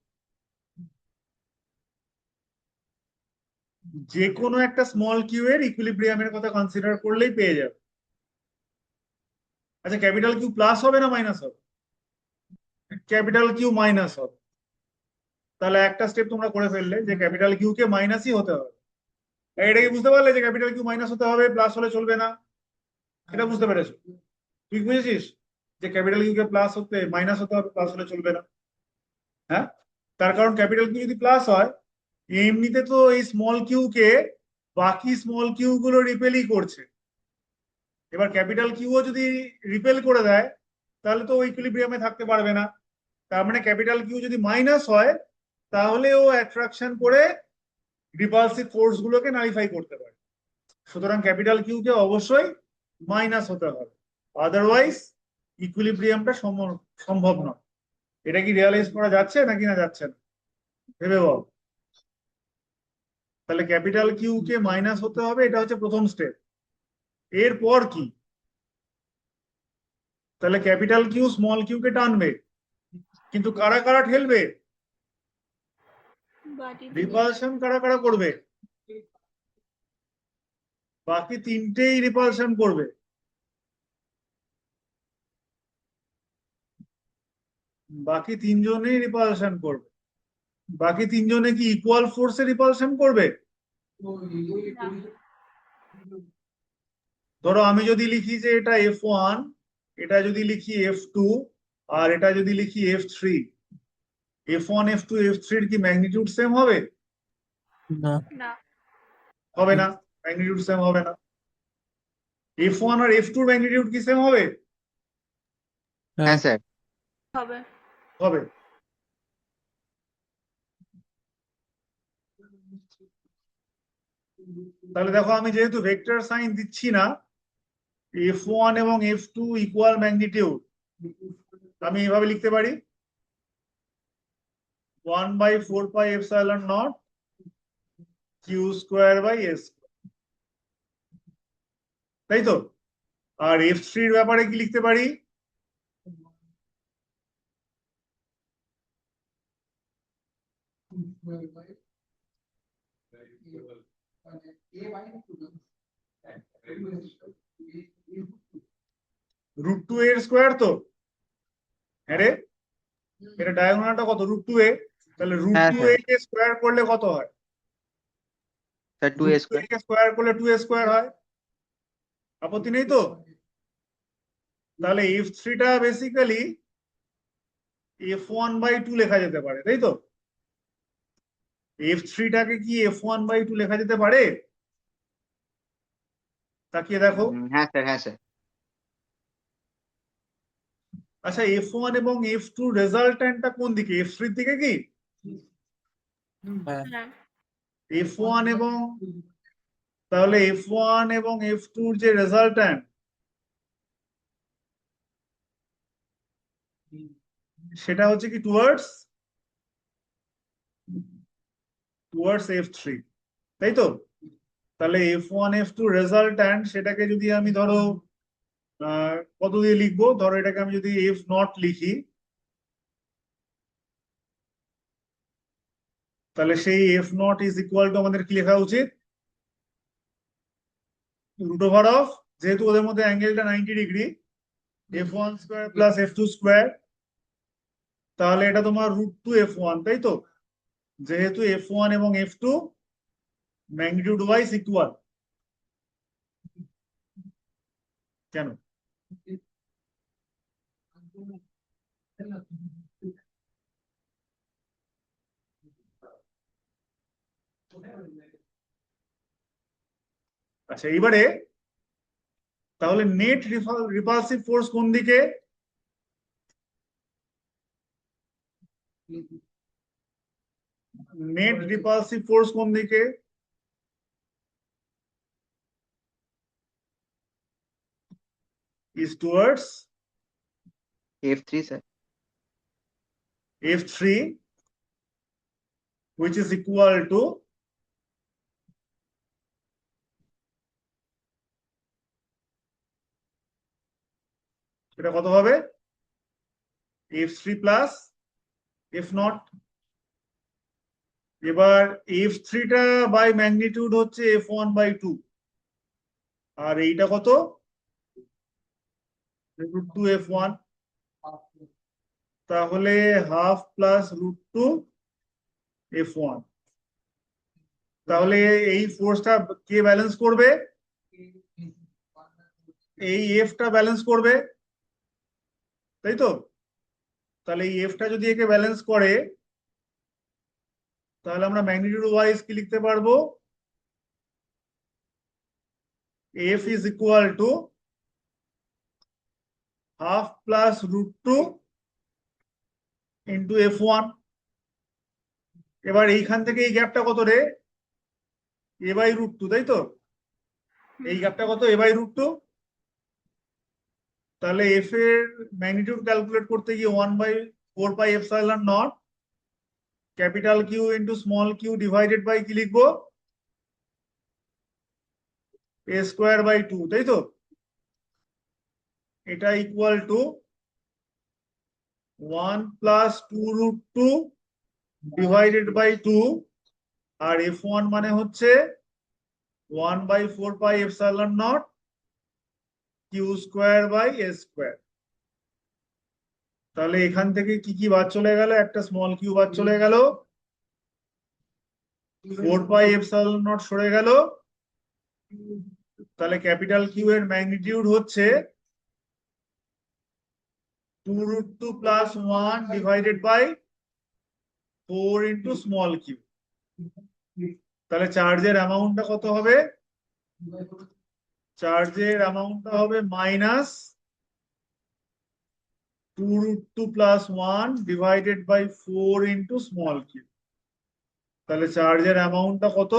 যে কোনো একটা স্মল কিউ এর ইকুইলিব্রিয়ামের কথা কনসিডার করলেই পেয়ে যাবে। আচ্ছা, ক্যাপিটাল কিউ প্লাস হবে না মাইনাস হবে? ক্যাপিটাল কিউ মাইনাস হবে। তাহলে একটা স্টেপ তোমরা করে ফেললে যে ক্যাপিটাল কিউ কে মাইনাসই হতে হবে। এটা কি বুঝতে পারলে যে ক্যাপিটাল কিউ মাইনাস হতে হবে, প্লাস হলে চলবে না? এটা বুঝতে পেরেছো? তুই বুঝেছিস যে ক্যাপিটাল কিউ কে প্লাস হতে মাইনাস হতে হবে, প্লাস হলে চলবে না? হ্যাঁ, তার কারণ ক্যাপিটাল কিউ যদি প্লাস হয়, এমনিতে তো এই স্মল কিউ কে বাকি স্মল কিউ গুলো রিপেলই করছে। এবার ক্যাপিটাল কিউও যদি রিপেল করে দেয় তাহলে তো ইকুইলিব্রিয়ামে থাকতে পারবে না। তার মানে ক্যাপিটাল কিউ যদি মাইনাস হয় তাহলে ও অ্যাট্রাকশন করে রিপালসিভ ফোর্স গুলোকে নালিফাই করতে পারে। সুতরাং ক্যাপিটাল কিউ কে অবশ্যই মাইনাস হতে হবে, আদারওয়াইজ ইকুইলিব্রিয়ামটা সম্ভব নয়। এটা কি রিয়ালাইজ করা যাচ্ছে নাকি না যাচ্ছে না, ভেবে বল। তাহলে ক্যাপিটাল কিউ কে মাইনাস হতে হবে, এটা হচ্ছে প্রথম স্টেপ। এরপর কি? তাহলে ক্যাপিটাল কিউ স্মল কিউ কে টানবে, কিন্তু কারা কারা ঠেলবে? বাকি রিপালশন কারা কারা করবে? বাকি তিনটেই রিপালশন করবে। বাকি তিনজনেই রিপালশন করবে। বাকি তিনজনে কি ইকুয়াল ফোর্সে রিপালশন করবে? না। ধরো আমি যদি লিখি যে এটা F1, এটা যদি লিখি F2, আর এটা যদি লিখি F3, F1 F2 F3 এর কি ম্যাগনিটিউড সেম হবে? না। না। হবে না, ম্যাগনিটিউড সেম হবে না। F1 আর F2 এর ম্যাগনিটিউড কি সেম হবে? হ্যাঁ স্যার। হবে। হবে। তাহলে দেখো, আমি যেহেতু ভেক্টর সাইন দিচ্ছি না, F1 এবং F2 ইকুয়াল ম্যাগনিটিউড, আমি এভাবে লিখতে পারি 1/4πε0 Q²/s, তাই তো? আর F3 এর ব্যাপারে কি লিখতে পারি? √2 এর স্কোয়ার তো, হ্যাঁ রে, এটা ডায়াগোনালটা কত, √2 এ, তাহলে হ্যাঁ √2 স্যার, এ কে স্কোয়ার করলে কত হয়, স্যার 2a √2 স্কোয়ার। কে স্কোয়ার করলে 2a স্কোয়ার হয়, আপত্তি নেই তো? তাহলে f3 টা বেসিক্যালি f1/2 লেখা যেতে পারে, তাই তো? f3 টাকে কি f1/2 লেখা যেতে পারে? তাকিয়ে দেখো। হ্যাঁ স্যার, হ্যাঁ স্যার। আচ্ছা, f1 এবং f2 রেজাল্ট্যান্টটা কোন দিকে, f3 এর দিকে কি? হ্যাঁ f1 এবং, তাহলে f1 এবং f2 র যে রেজাল্ট্যান্ট সেটা হচ্ছে কি টুয়ার্ডস f3, তাই তো? তাহলে f1 f2 রেজাল্ট্যান্ট সেটাকে যদি আমি ধরো কত দিয়ে লিখবো, ধরো এটাকে আমি যদি f0 লিখি, তাহলে সেই f0 ইজ ইকুয়াল টু আমাদের কি লেখা উচিত, √, যেহেতু ওদের মধ্যে অ্যাঙ্গেলটা 90 degree, f1 square plus f2 square, তাহলে এটা তোমার √2 f1, তাই তো? যেহেতু f1 এবং f2 ম্যাগনিটিউড ওয়াইজ ইকুয়াল। কেন? আচ্ছা, এইবারে তাহলে নেট রিপালসিভ ফোর্স কোন দিকে? নেট রিপালসিভ ফোর্স কোন দিকে? Is towards f3 sir. f3, which is equal to এটা কত হবে, f3 প্লাস f0। এবার f3 টা বাই ম্যাগনিটিউড হচ্ছে f1/2, আর এইটা কত, √2 f1, তাহলে হাফ প্লাস √2 f1। তাহলে এই ফোর্সটা কে ব্যালেন্স করবে, এই f টা ব্যালেন্স করবে, তাই তো? তাহলে এই f টা যদি একে ব্যালেন্স করে, তাহলে আমরা ম্যাগনিটিউড ওয়াইজ কি লিখতে পারবো, f is equal to half plus √2 into f1। এবার এইখান থেকে এই গ্যাপটা কত রে, a/√2, তাই তো? এই গ্যাপটা কত, a/√2। তাহলে f এর ম্যাগনিটিউড ক্যালকুলেট করতে গিয়ে 1/4πε0 capital Q into small Q divided by কি লিখবো, a²/2, তাই তো? এটা equal to 1 plus 2√2 divided by 2, আর f1 মানে হচ্ছে 1/4πε0 q²/a²। তাহলে এখান থেকে কি কি বাদ চলে গেল, একটা স্মল কিউ বাদ চলে গেল, 4πε0 সরে গেল, তাহলে ক্যাপিটাল কিউ এর ম্যাগনিটিউড হচ্ছে 2√2 plus 1 divided by 4 into small Q. তাহলে চার্জের অ্যামাউন্টটা কত হবে, চার্জের অ্যামাউন্টটা হবে minus 2√2 plus 1 divided by 4 into small Q. তাহলে চার্জের অ্যামাউন্টটা কত,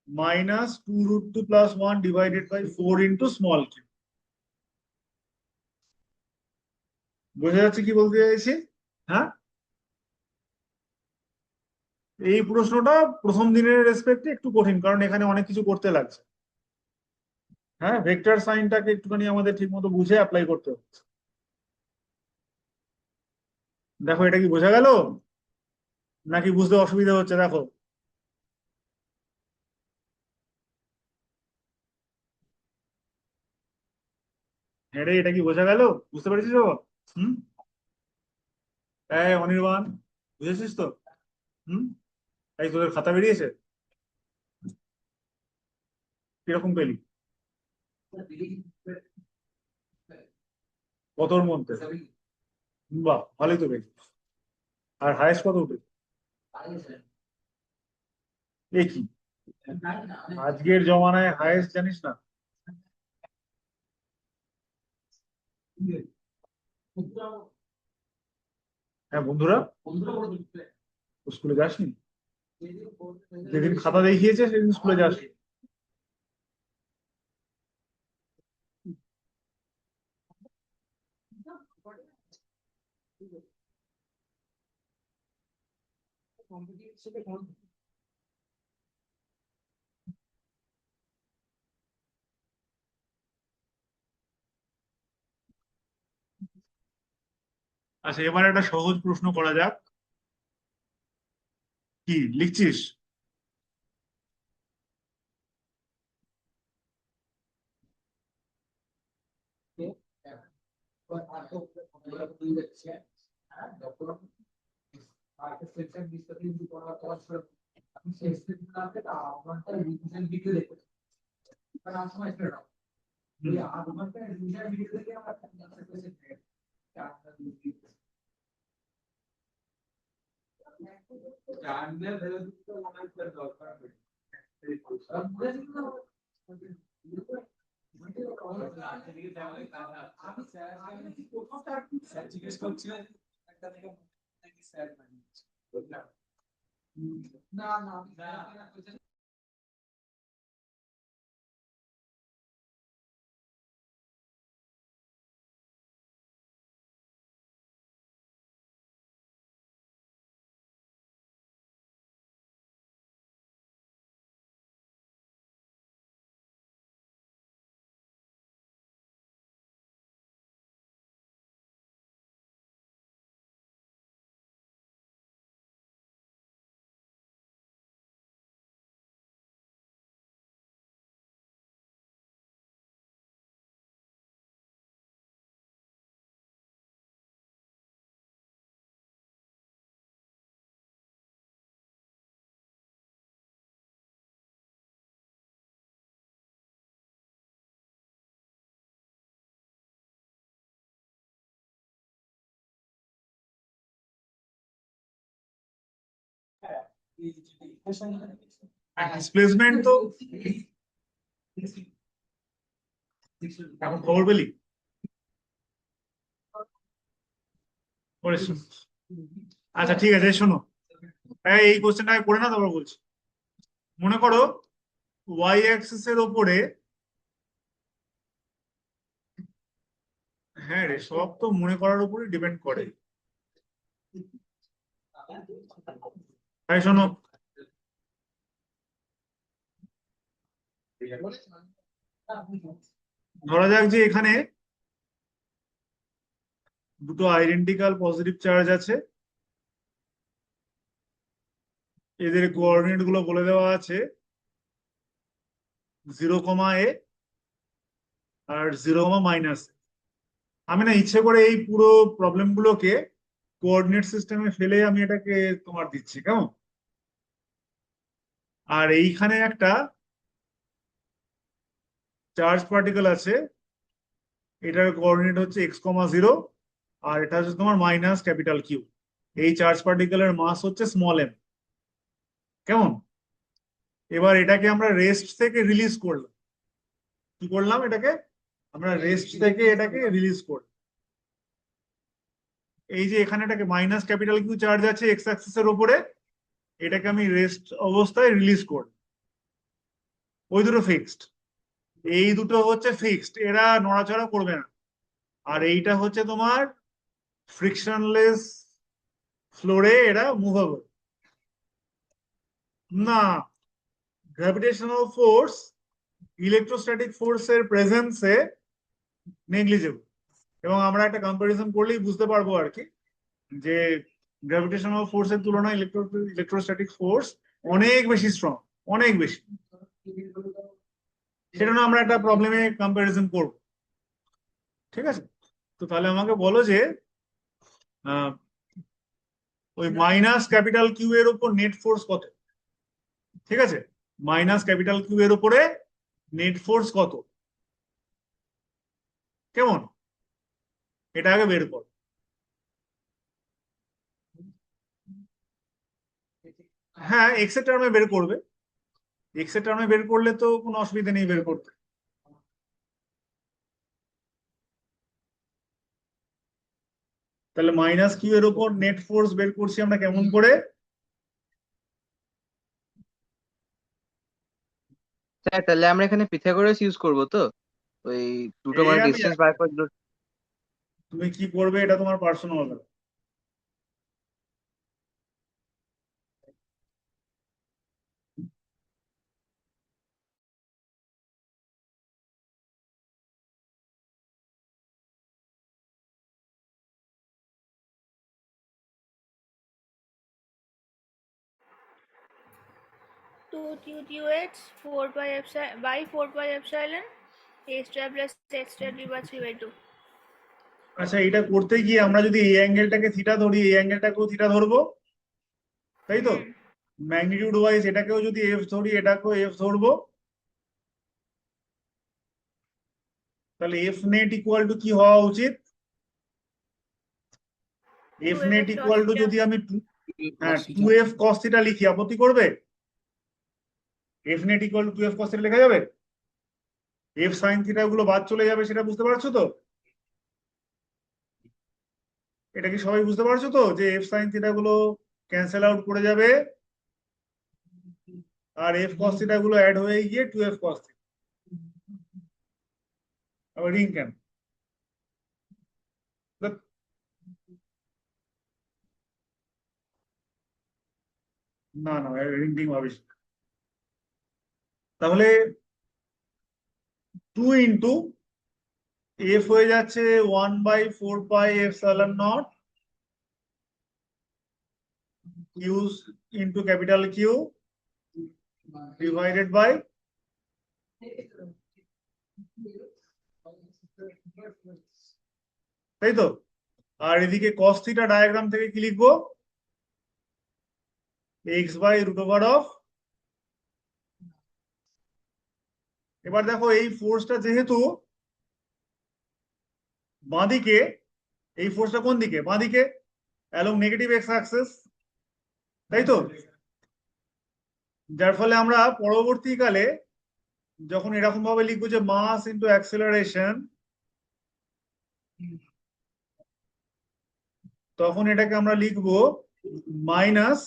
minus 2√2 plus 1 divided by 4 into small Q. বোঝা যাচ্ছে কি বলতে চাইছি? হ্যাঁ, এই প্রশ্নটা প্রথম দিনের রেসপেক্টে একটু কঠিন, কারণ এখানে অনেক কিছু করতে লাগছে। হ্যাঁ, ভেক্টর সাইনটাকে একটুখানি আমাদের ঠিক মতো বুঝে অ্যাপ্লাই করতে হচ্ছে। দেখো, এটা কি বোঝা গেল নাকি বুঝতে অসুবিধা হচ্ছে? দেখো, হ্যাঁ রে, এটা কি বোঝা গেল? বুঝতে পেরেছিস বাবা? হুম। এই অনির্বাণ, বুঝেছিস তো? হুম। এই তোদের খাতা বেরিয়েছে, কিরকম পেলি? কতর মধ্যে? বাহ, ভালোই তো পেলি। আর হায়েস্ট কত উঠে? এ কি, আজকের জমানায় হায়েস্ট জানিস না? হ্যাঁ বন্ধুরা, স্কুলে যাসনি? যেদিন খাতা দেখিয়েছে সেদিন স্কুলে যাসনি? আচ্ছা, এবার একটা সহজ প্রশ্ন করা যাক। কি লিখছিস? ডিসপ্লেসমেন্ট তো এখন খবর পেলি? পরে শোন। আচ্ছা ঠিক আছে, শোনো। এই কোশ্চেনটা করে না, তারপর বলছি। মনে করো ওয়াই অ্যাক্সিস এর ওপরে, হ্যাঁ রে, সব তো মনে করার উপরে ডিপেন্ড করে। তাই শোনো, ধরা যাক যে এখানে দুটো আইডেন্টিক্যাল পজিটিভ চার্জ আছে, এদের কোঅর্ডিনেট গুলো বলে দেওয়া আছে 0, a আর 0, আমি না ইচ্ছে করে এই পুরো প্রবলেম গুলোকে কোঅর্ডিনেট সিস্টেমে ফেলে আমি এটাকে তোমার দিচ্ছি, কেমন? আর এইখানে একটা চার্জ পার্টিকেল আছে, এটার কোঅর্ডিনেট হচ্ছে x, 0, আর এটা হচ্ছে তোমার -Q। এই চার্জ পার্টিকেলের মাস হচ্ছে m। কেমন? এবার এটাকে আমরা রেস্ট থেকে রিলিজ করলাম। কি করলাম? এটাকে আমরা রেস্ট থেকে এটাকে রিলিজ করলাম। এই যে এখানে এটাকে -Q চার্জ আছে এক্স অ্যাক্সিস এর উপরে, এটাকে আমি রেস্ট অবস্থায় রিলিজ করলাম। ওই দুটো ফিক্সড, এই দুটো হচ্ছে ফিক্সড, এরা নড়াচড়া করবে না। আর এইটা হচ্ছে তোমার ফ্রিকশনলেস ফ্লোরে, এরা মুভেবল। না, গ্র্যাভিটেশনাল ফোর্স ইলেকট্রোস্ট্যাটিক ফোর্সের প্রেজেন্সে নেগলিজেবল। এবং আমরা একটা কম্পারিজন করলেই বুঝতে পারবো আর কি, যে গ্র্যাভিটেশনাল ফোর্সের তুলনায় ইলেকট্রোস্ট্যাটিক ফোর্স অনেক বেশি স্ট্রং, অনেক বেশি। সেটা না আমরা একটা প্রবলেমে কম্পারিজন করব। ঠিক আছে? তো তাহলে আমাকে বলো যে আহ, ওই মাইনাস ক্যাপিটাল কিউ এর উপর নেট ফোর্স কত? ঠিক আছে, মাইনাস ক্যাপিটাল কিউ এর উপরে নেট ফোর্স কত? কেমন? এটা আগে বের কর। হ্যাঁ, এক্স এর টার্মে বের করবে। এক্স এর টার্মে বের করলে তো কোনো অসুবিধা নেই বের করতে। তাহলে মাইনাস কিউ এর উপর নেট ফোর্স বের করছি আমরা কেমন করে? স্যার তাহলে আমরা এখানে পিথাগোরাস ইউজ করবো তো? ওই দুটো মানে আমি ডিস্টেন্স বার করে তুমি কি করবে এটা তোমার পার্সোনাল ব্যাপার। 2 QH 4 pi epsilon a square plus x square divided by 3/2. আচ্ছা, এটা করতে গিয়ে আমরা যদি এই অ্যাঙ্গেলটাকে থিটা ধরি, এই অ্যাঙ্গেলটাকেও থিটা ধরবো, তাই তো? হুম। ম্যাগনিটিউড ওয়াইজ এটাকেও যদি এফ ধরি, এটাকেও এফ ধরবো। তাহলে এফ নেট ইকুয়াল টু কি হওয়া উচিত? F 2f net cos equal to theta. যদি আমি হ্যাঁ cos two theta। F cos theta লিখি, আপত্তি করবে? F net equal to 2f cos theta লেখা যাবে? এফ সাইন থিটা গুলো বাদ চলে যাবে, সেটা বুঝতে পারছো তো? এটা কি সবাই বুঝতে পারছো তো যে এফ সাইন থিটা গুলো ক্যান্সেল আউট করে যাবে, আর এফ কস থিটা গুলো অ্যাড হয়ে গিয়ে 2f cos থিটা। আবার রিং কেন? না না, রিং টিং ভাবিস না। তাহলে 2 ইন্টু এফ হয়ে যাচ্ছে 1/4 pi epsilon naught Q into capital Q divided by, তাই তো? আর এদিকে কস থিটা ডায়াগ্রাম থেকে কি লিখবো? x/√অফ। এবার দেখো এই ফোর্সটা যেহেতু বাঁদিকে, এই ফোর্সটা কোন দিকে? বাঁদিকে, অ্যালং নেগেটিভ এক্স অ্যাক্সিস, তাই তো? যার ফলে আমরা পরবর্তীকালে যখন এরকম ভাবে লিখবো যে মাস ইন্টু অ্যাক্সেলারেশন, তখন এটাকে আমরা লিখবো minus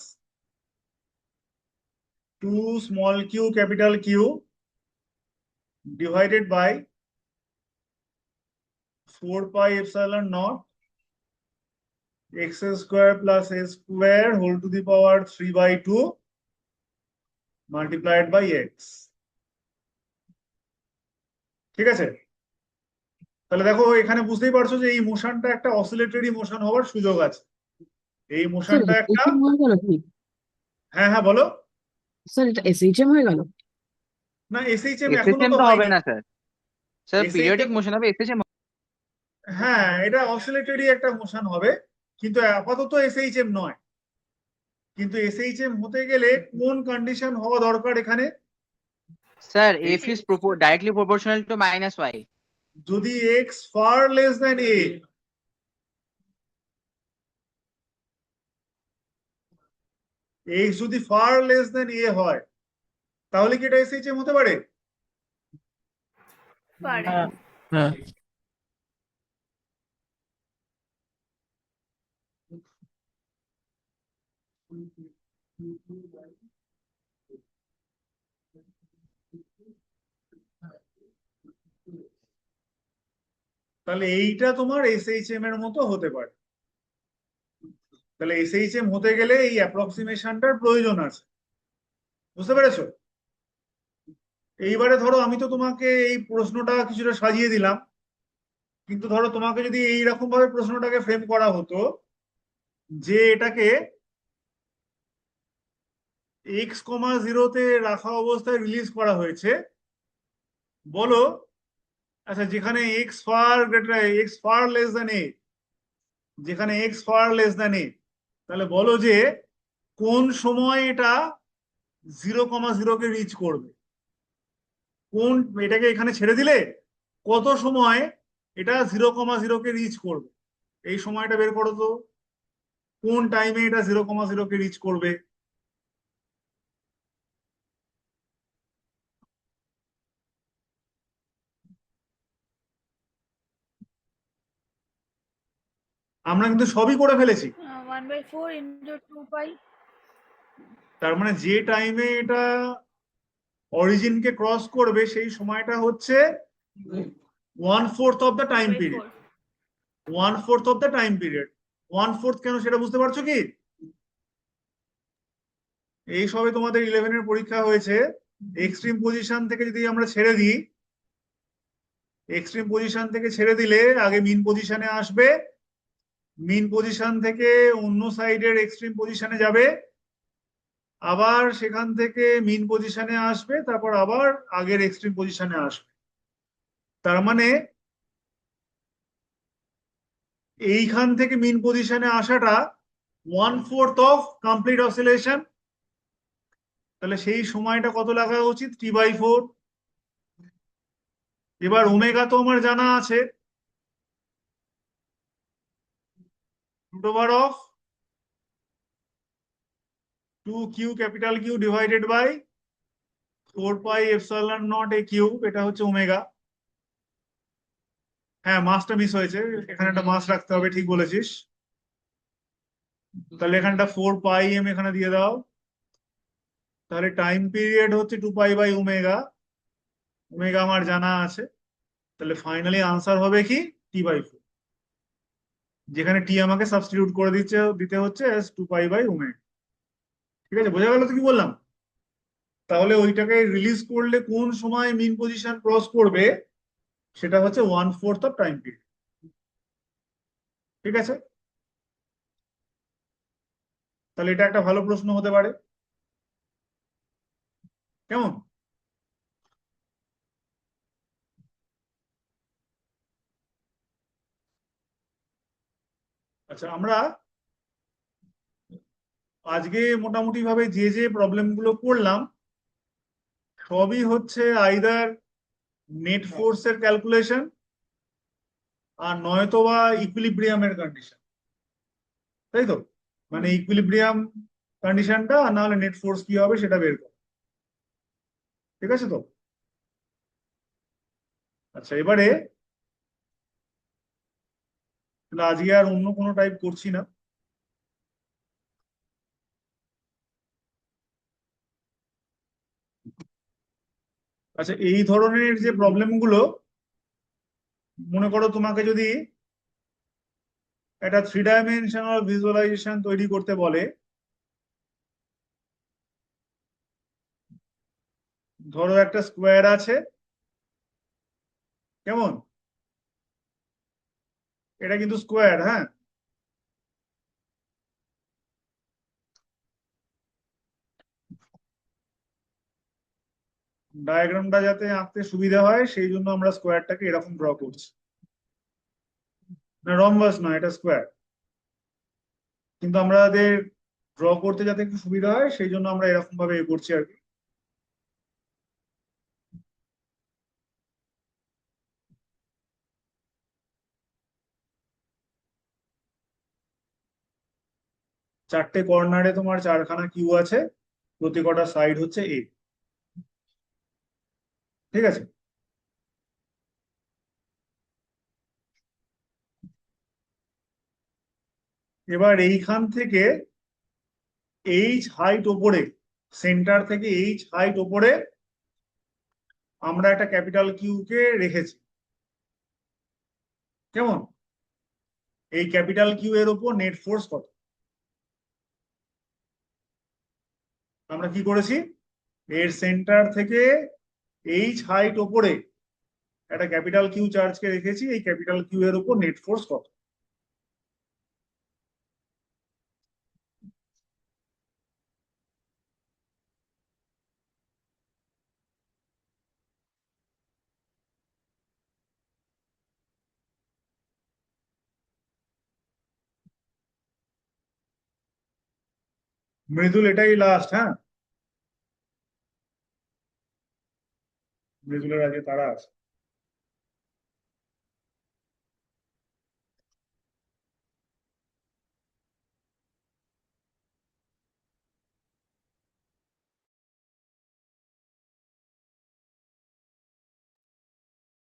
2 capital Q divided by 4 pi epsilon naught x² plus a² whole to the power 3/2 multiplied by X. ঠিক আছে? তাহলে দেখো এখানে বুঝতেই পারছো যে এই মোশনটা একটা অসিলেটরি মোশন হওয়ার সুযোগ আছে। এই স্যার মোশনটা একটা, এসএইচএম হয়ে গেল কি? হ্যাঁ হ্যাঁ বলো। স্যার এটা এসএইচএম হয়ে গেল? না, এসএইচএম এখনো এসএসএম তো তো হবে হয়নি। না sir. Sir periodic SHM, motion হবে, এসএসএম। হ্যাঁ এটা অসিলেটরি একটা মোশন হবে, কিন্তু আপাতত এসএইচএম নয়। কিন্তু এসএইচএম হতে গেলে কোন কন্ডিশন হওয়া দরকার এখানে? স্যার এই F is directly proportional to -y। যদি এক্স ফার লেস দেন এ, এক্স যদি ফার লেস দেন এ হয়, তাহলে কি এটা এসএইচএম হতে পারে? পারে। হ্যাঁ। হ্যাঁ। তাহলে এইটা তোমার এসএইচএম এর মতো হতে পারে। তাহলে এসএইচএম হতে গেলে এই অ্যাপ্রক্সিমেশনটার প্রয়োজন আছে। বুঝতে পেরেছো? এইবারে ধরো আমি তো তোমাকে এই প্রশ্নটা কিছুটা সাজিয়ে দিলাম, কিন্তু ধরো তোমাকে যদি এইরকম ভাবে প্রশ্নটাকে ফ্রেম করা হতো যে এটাকে x,0 রাখা অবস্থায় রিলিজ করা হয়েছে, বলো আচ্ছা, যেখানে X far greater X far less than A, যেখানে X far less than A, তাহলে বলো যে কোন সময় এটা 0,0 কে রিচ করবে? কোন, এটাকে এখানে ছেড়ে দিলে কত সময় এটা 0,0 কে রিচ করবে? এই সময়টা বের করো তো, কোন টাইমে এটা 0,0 কে রিচ করবে? আমরা কিন্তু সবই করে ফেলেছি। 1/4 into 2 pi. তার মানে যে টাইমে এটা অরিজিনকে ক্রস করবে সেই সময়টা হচ্ছে 1/4 of the time period. 1/4. 1/4 of the time period. 1/4 কেন সেটা বুঝতে পারছো কি? এই সবে তোমাদের 11-এর পরীক্ষা হয়েছে, এক্সট্রিম পজিশন থেকে যদি আমরা ছেড়ে দিই, এক্সট্রিম পজিশন থেকে ছেড়ে দিলে আগে মিন পজিশনে আসবে, মিন পজিশন থেকে অন্য সাইডের এক্সট্রিম পজিশনে যাবে, আবার সেখান থেকে মিন পজিশনে আসবে, তারপর আবার আগের এক্সট্রিম পজিশনে আসবে। তার মানে এইখান থেকে মিন পজিশনে আসাটা 1/4 অফ কমপ্লিট অসিলেশন। তাহলে সেই সময়টা কত লাগা উচিত? T/4। এবার ওমেগা তো আমার জানা আছে, √of 2q capital Q divided by 4πε0 a cube, এটা হচ্ছে ওমেগা। হ্যাঁ, মাসটা মিস হয়েছে, এখানে একটা মাস রাখতে হবে, ঠিক বলেছিস। তাহলে এখানটা 4πm এখানে দিয়ে দাও। তাহলে টাইম পিরিয়ড হচ্ছে 2π/ওমেগা, ওমেগা আমার জানা আছে। তাহলে ফাইনালি আনসার হবে কি? T/4, যেখানে টি আমাকে সাবস্টিটিউট করে দিতে হচ্ছে as 2π/ওমেগা। ঠিক আছে, বোঝা গেল তো কি বললাম? তাহলে ওইটাকে রিলিজ করলে কোন সময় মিন পজিশন ক্রস করবে সেটা হচ্ছে 1/4 অফ টাইম পিরিয়ড। ঠিক আছে, তাহলে এটা একটা ভালো প্রশ্ন হতে পারে। কেমন? আচ্ছা, আমরা আজকে মোটামুটি ভাবে যে যে প্রবলেম গুলো করলাম সবই হচ্ছে আইদার নেট ফোর্সের ক্যালকুলেশন আর নয়তোবা ইকুইলিব্রিয়ামের কন্ডিশন, তাই তো? মানে ইকুইলিব্রিয়াম কন্ডিশনটা, আর না হলে নেট ফোর্স কি হবে সেটা বের করো। ঠিক আছে তো? আচ্ছা, এবারে তাহলে আজকে আর অন্য কোনো টাইপ করছি না। আচ্ছা, এই ধরনের যে প্রবলেম গুলো, মনে করো তোমাকে যদি একটা 3 ডাইমেনশনাল ভিজুয়ালাইজেশন তৈরি করতে বলে, ধরো একটা স্কোয়ার আছে, কেমন? এটা কিন্তু স্কোয়ার, হ্যাঁ। ডায়াগ্রামটা যাতে আঁকতে সুবিধা হয় সেই জন্য আমরা স্কোয়ারটাকে এরকম ড্র করছি। না, রম্বাস নয়, এটা স্কোয়ার, কিন্তু আমাদের ড্র করতে যাতে একটু সুবিধা হয় সেই জন্য আমরা এরকম ভাবে এ করছি আর কি। চারটে কর্নারে তোমার চারখানা কিউ আছে, প্রতি কটা সাইড হচ্ছে এ। ঠিক আছে, এবার এইখান থেকে এইচ হাইট ওপরে, সেন্টার থেকে এইচ হাইট ওপরে আমরা একটা ক্যাপিটাল কিউ কে রেখেছি, কেমন? এই ক্যাপিটাল কিউ এর উপর নেট ফোর্স কত? আমরা কি করেছি, এর সেন্টার থেকে এইচ হাইট ওপরে একটা ক্যাপিটাল কিউ চার্জকে রেখেছি, এই ক্যাপিটাল কিউ এর উপর নেট ফোর্স কত? মৃদুল এটাই লাস্ট, হ্যাঁ, মৃদুলের আগে তারা আছে।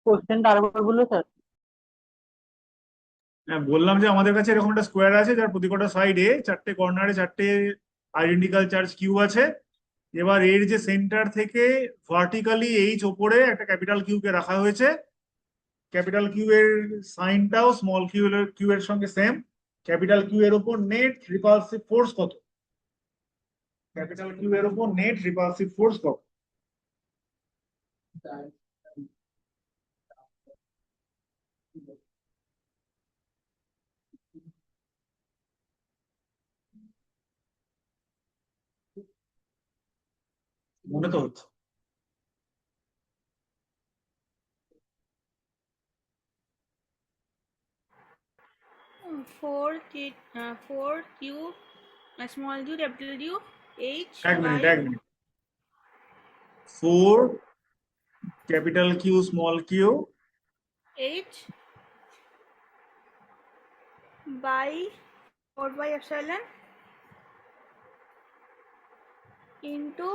কোশ্চেনটা আরেকবার বললো স্যার? হ্যাঁ, বললাম যে আমাদের কাছে এরকম একটা স্কোয়ার আছে যার প্রতি কটা সাইডে চারটে কর্নারে চারটে আইডেন্টিক্যাল চার্জ কিউ আছে। এবার এর যে সেন্টার থেকে ভার্টিক্যালি এইচ ওপরে একটা ক্যাপিটাল কিউ কে রাখা হয়েছে। ক্যাপিটাল কিউ এর সাইনটাও স্মল কিউ এর সঙ্গে সেম। ক্যাপিটাল কিউ এর উপর নেট রিপালসিভ ফোর্স কত? ক্যাপিটাল কিউ এর উপর নেট রিপালসিভ ফোর্স কত? মনে তো হচ্ছে। Four Q small Q capital Q H এক মিনিট, बाई এক minute. 4 capital Q small Q H by 4 by epsilon into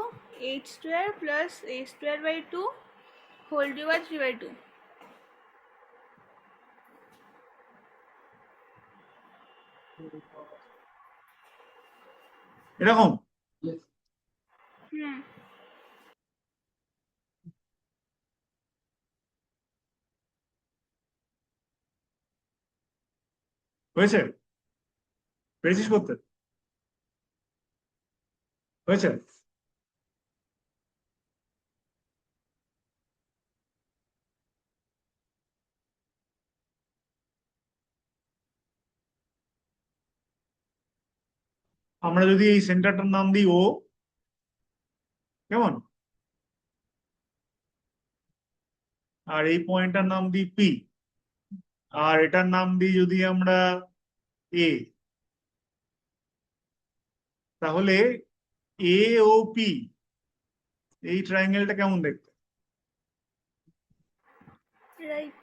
h square plus a square by 2 whole divided by 3 by 2. এরকম। Hmm. হয়েছে? পেরেছিস করতে? হয়েছে? আমরা যদি এই সেন্টারটার নাম দিই ও, কেমন? আর এই পয়েন্টটার নাম দিই পি, আর এটার নাম দিই যদি আমরা এ, তাহলে এ ও পি এই ট্রায়াঙ্গেলটা কেমন দেখতে? Right.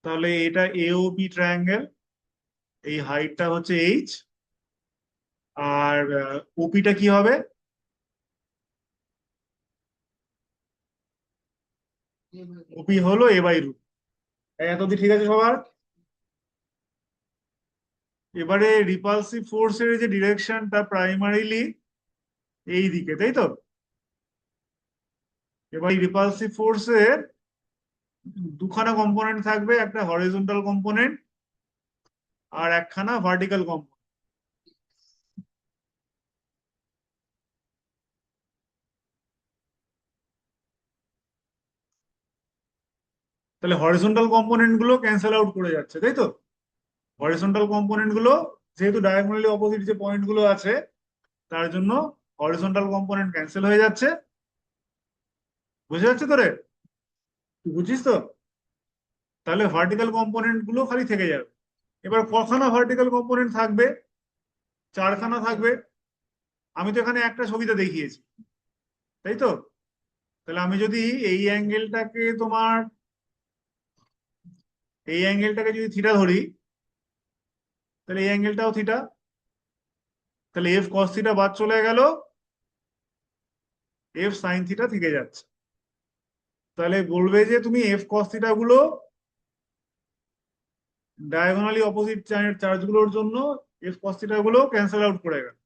তাহলে এটা এ ও পি ট্রায়াঙ্গেল, এই হাইটটা হচ্ছে এইচ, আর ওপিটা কি হবে? ওপি হলো এ বাই রুট। এত অব্দি ঠিক আছে সবার? এবারে রিপালসিভ ফোর্সের যে ডিরেকশনটা প্রাইমারিলি এই দিকে, তাই তো? এবার এই রিপালসিভ ফোর্সের দুখানা কম্পোনেন্ট থাকবে, একটা হরিজন্টাল কম্পোনেন্ট আর একখানা ভার্টিক্যাল কম্পোনেন্ট। তাহলে হরিজন্টাল কম্পোনেন্ট গুলো ক্যান্সেল আউট করে যাচ্ছে, তাই তো? হরিজন্টাল কম্পোনেন্ট গুলো যেহেতু ডায়াগোনালি অপোজিট যে পয়েন্ট গুলো আছে তার জন্য হরিজন্টাল কম্পোনেন্ট ক্যান্সেল হয়ে যাচ্ছে। বুঝে যাচ্ছে তোরে? তুই বুঝিস তো? তাহলে ভার্টিক্যাল কম্পোনেন্ট গুলো খালি থেকে যাবে। এবার কখানা ভার্টিক্যাল কম্পোনেন্ট থাকবে? 4খানা থাকবে। আমি তো এখানে একটা ছবিতে দেখিয়েছি, তাই তো? তাহলে আমি যদি এই অ্যাঙ্গেলটাকে যদি থিটা ধরি, তাহলে এই অ্যাঙ্গেলটাও থিটা। তাহলে এফ কস থিটা বাদ চলে গেল, এফ সাইন থিটা থেকে যাচ্ছে। তাহলে বলবে যে তুমি এফ কস থিটা গুলো ডায়াগোনালি অপোজিট চার্জ গুলোর জন্য এফ কস থিটা গুলো ক্যান্সেল আউট করে গেল।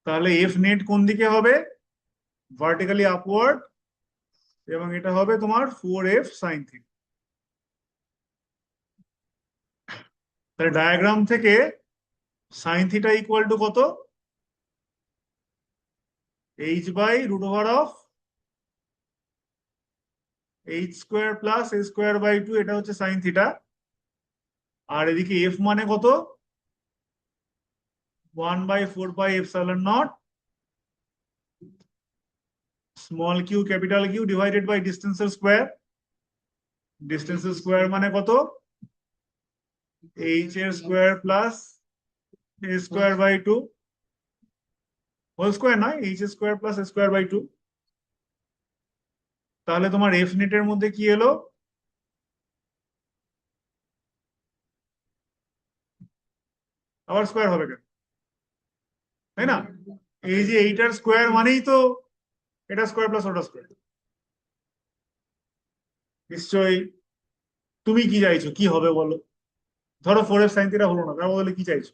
তাহলে এফ নেট কোন দিকে হবে? ভার্টিক্যালি আপওয়ার্ড, এবং এটা হবে তোমার 4f সাইন থিটা। তাহলে ডায়াগ্রাম থেকে সাইন থিটা ইকুয়াল টু কত? H by root over of H square plus A square by 2, এটা হচ্ছে সাইন থিটা। আর এদিকে এফ মানে কত? 1/4 epsilon naught small Q capital Q divided by ডিস্টেন্সের স্কোয়ার। ডিস্টেন্স স্কোয়ার মানে কত? এইচ এর square plus A square by two, whole square নয়, H square plus A square by two. তাহলে তোমার এফ নেটের মধ্যে কি এলো? আবার স্কোয়ার হবে কেন, তাই না? এই যে এইটার স্কোয়ার মানেই তো এটা স্কোয়ার প্লাস ওটা স্কোয়ার। নিশ্চয়ই তুমি কি চাইছো, কি হবে বলো? ধরো 4f sin থিটা হলো না, তার বদলে কি চাইছো?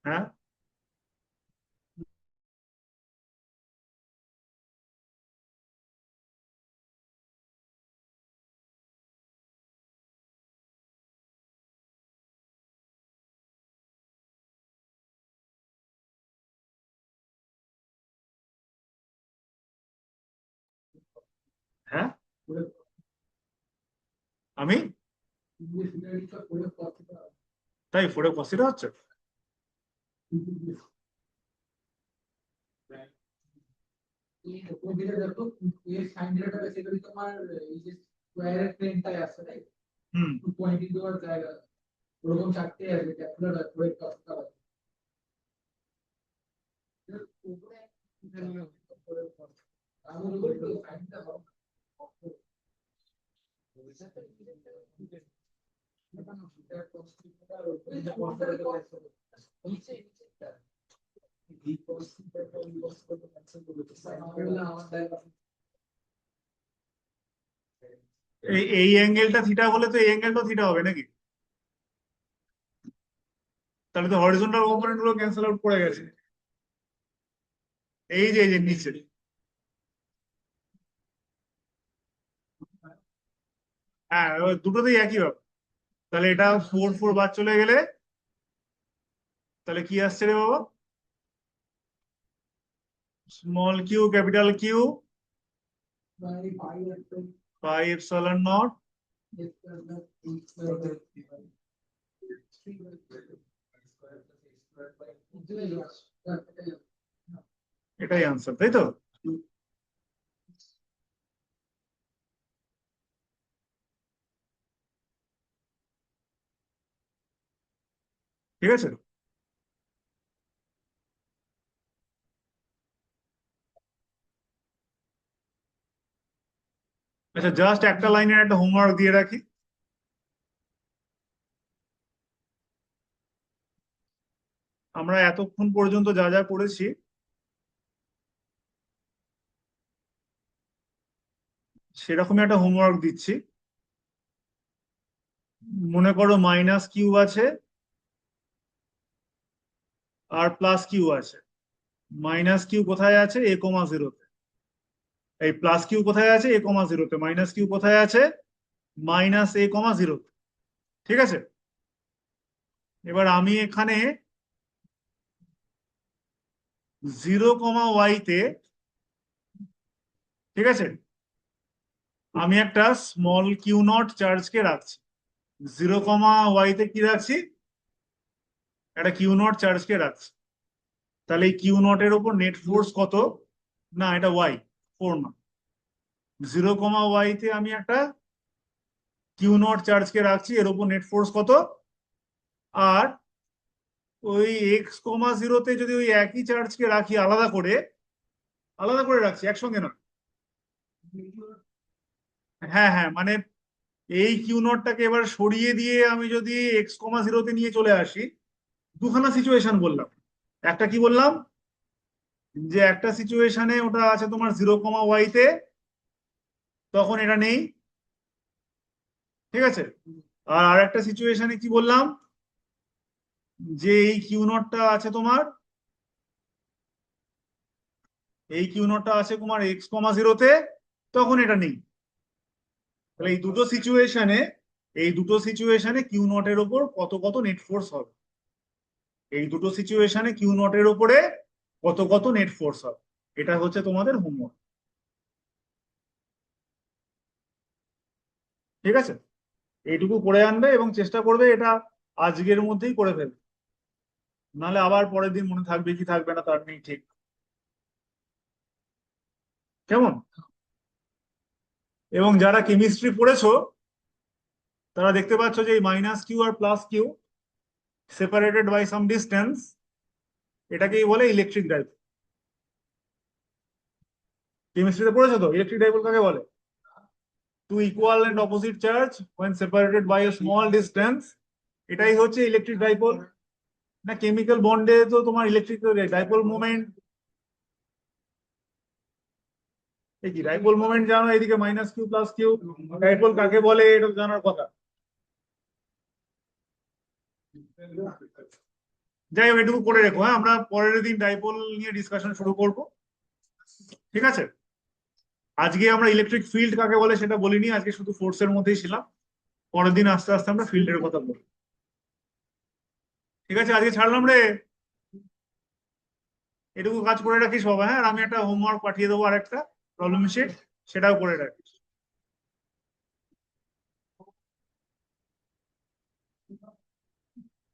হ্যাঁ, হ্যাঁ, আমি তাই 4f cos থিটা হচ্ছে। হুম, এই অ্যাঙ্গেলটা থিটা হলে তো এই অ্যাঙ্গেলটা থিটা হবে নাকি? তাহলে তো হরিজন্টাল কম্পোনেন্ট গুলো ক্যান্সেল আউট করে গেছে। এই যে নিচে, হ্যাঁ, এবার দুটোতেই একই ব্যাপার। তাহলে এটা 4 4 বাদ চলে গেলে তাহলে কি আসছে রে বাবা? Small Q capital Q pi epsilon naught এটাই আনসার, তাই তো? ঠিক আছে। আচ্ছা, জাস্ট একটা লাইনের একটা হোমওয়ার্ক দিয়ে রাখি। আমরা এতক্ষণ পর্যন্ত যা যা করেছি সেরকমই একটা হোমওয়ার্ক দিচ্ছি। মনে করো মাইনাস কিউ আছে আর প্লাস কিউ আছে। মাইনাস কিউ কোথায় আছে? এ কমা জিরোতে। এই প্লাস কিউ কোথায় আছে? এ কমা জিরোতে। মাইনাস কিউ কোথায় আছে? মাইনাস এ কমা জিরোতে। ঠিক আছে। এবার আমি এখানে 0, y তে, ঠিক আছে, আমি একটা স্মল কিউ নট চার্জকে রাখছি। 0, y তে কি রাখছি? একটা কিউ নট চার্জকে রাখছি। তাহলে এই কিউ নট এর উপর নেট ফোর্স কত? না, এটা ওয়াই, 4 না। 0, y তে আমি একটা কিউ নট চার্জকে রাখছি, এর উপর নেট ফোর্স কত? আর ওই x, 0তে যদি ওই একই চার্জকে রাখি আলাদা করে, আলাদা করে রাখছি, একসঙ্গে না। হ্যাঁ হ্যাঁ, মানে এই কিউ নটটাকে এবার সরিয়ে দিয়ে আমি যদি x, 0তে নিয়ে চলে আসি, দুখানা সিচুয়েশন বললাম। একটা কি বললাম? যে একটা সিচুয়েশনে ওটা আছে তোমার 0, y তে, তখন এটা নেই। ঠিক আছে। আর আরেকটা সিচুয়েশনে কি বললাম? যে এই কিউ নটটা আছে তোমার, এই কিউ নটটা আছে তোমার x, 0তে, তখন এটা নেই। তাহলে এই দুটো সিচুয়েশনে কিউ নটের ওপর কত কত নেট ফোর্স হবে, এই দুটো সিচুয়েশনে কিউ নটের ওপরে কত কত নেট ফোর্স হবে, এটা হচ্ছে তোমাদের হোমওয়ার্ক। ঠিক আছে। এইটুকু করে আনবে এবং চেষ্টা করবে এটা আজকের মধ্যেই করে ফেলবে, নাহলে আবার পরের দিন মনে থাকবে কি থাকবে না তার নেই ঠিক। কেমন? এবং যারা কেমিস্ট্রি পড়েছো তারা দেখতে পাচ্ছ যে এই মাইনাস কিউ আর plus Q separated by some distance, এটাকেই বলে ইলেকট্রিক ডাইপোল। কেমিস্ট্রিতে পড়েছো তো ইলেকট্রিক ডাইপোল কাকে বলে? Two equal and opposite charge when separated by a small distance, এটাই হচ্ছে ইলেকট্রিক ডাইপোল। না কেমিক্যাল বন্ডে তো তোমার ইলেকট্রিক ডাইপোল মোমেন্ট, এই কি ডাইপোল মোমেন্ট জানো, এদিকে minus Q plus Q, dipole কাকে বলে এটা তো জানার কথা। যাই হোক এটুকু করে রেখো, হ্যাঁ আমরা পরের দিন ডাইপোল নিয়ে ডিসকাশন শুরু করব, ঠিক আছে? আজকে আমরা ইলেকট্রিক ফিল্ড কাকে বলে সেটা বলিনি, আজকে শুধু ফোর্সের মধ্যেই ছিলাম। পরের দিন আস্তে আস্তে আমরা ফিল্ডের কথা বলবো, ঠিক আছে? আজকে ছাড়লাম রে, এটুকু কাজ করে রাখিস বাবা, হ্যাঁ? আর আমি একটা হোমওয়ার্ক পাঠিয়ে দেবো, আর একটা প্রবলেম শিট, সেটাও করে রাখিস।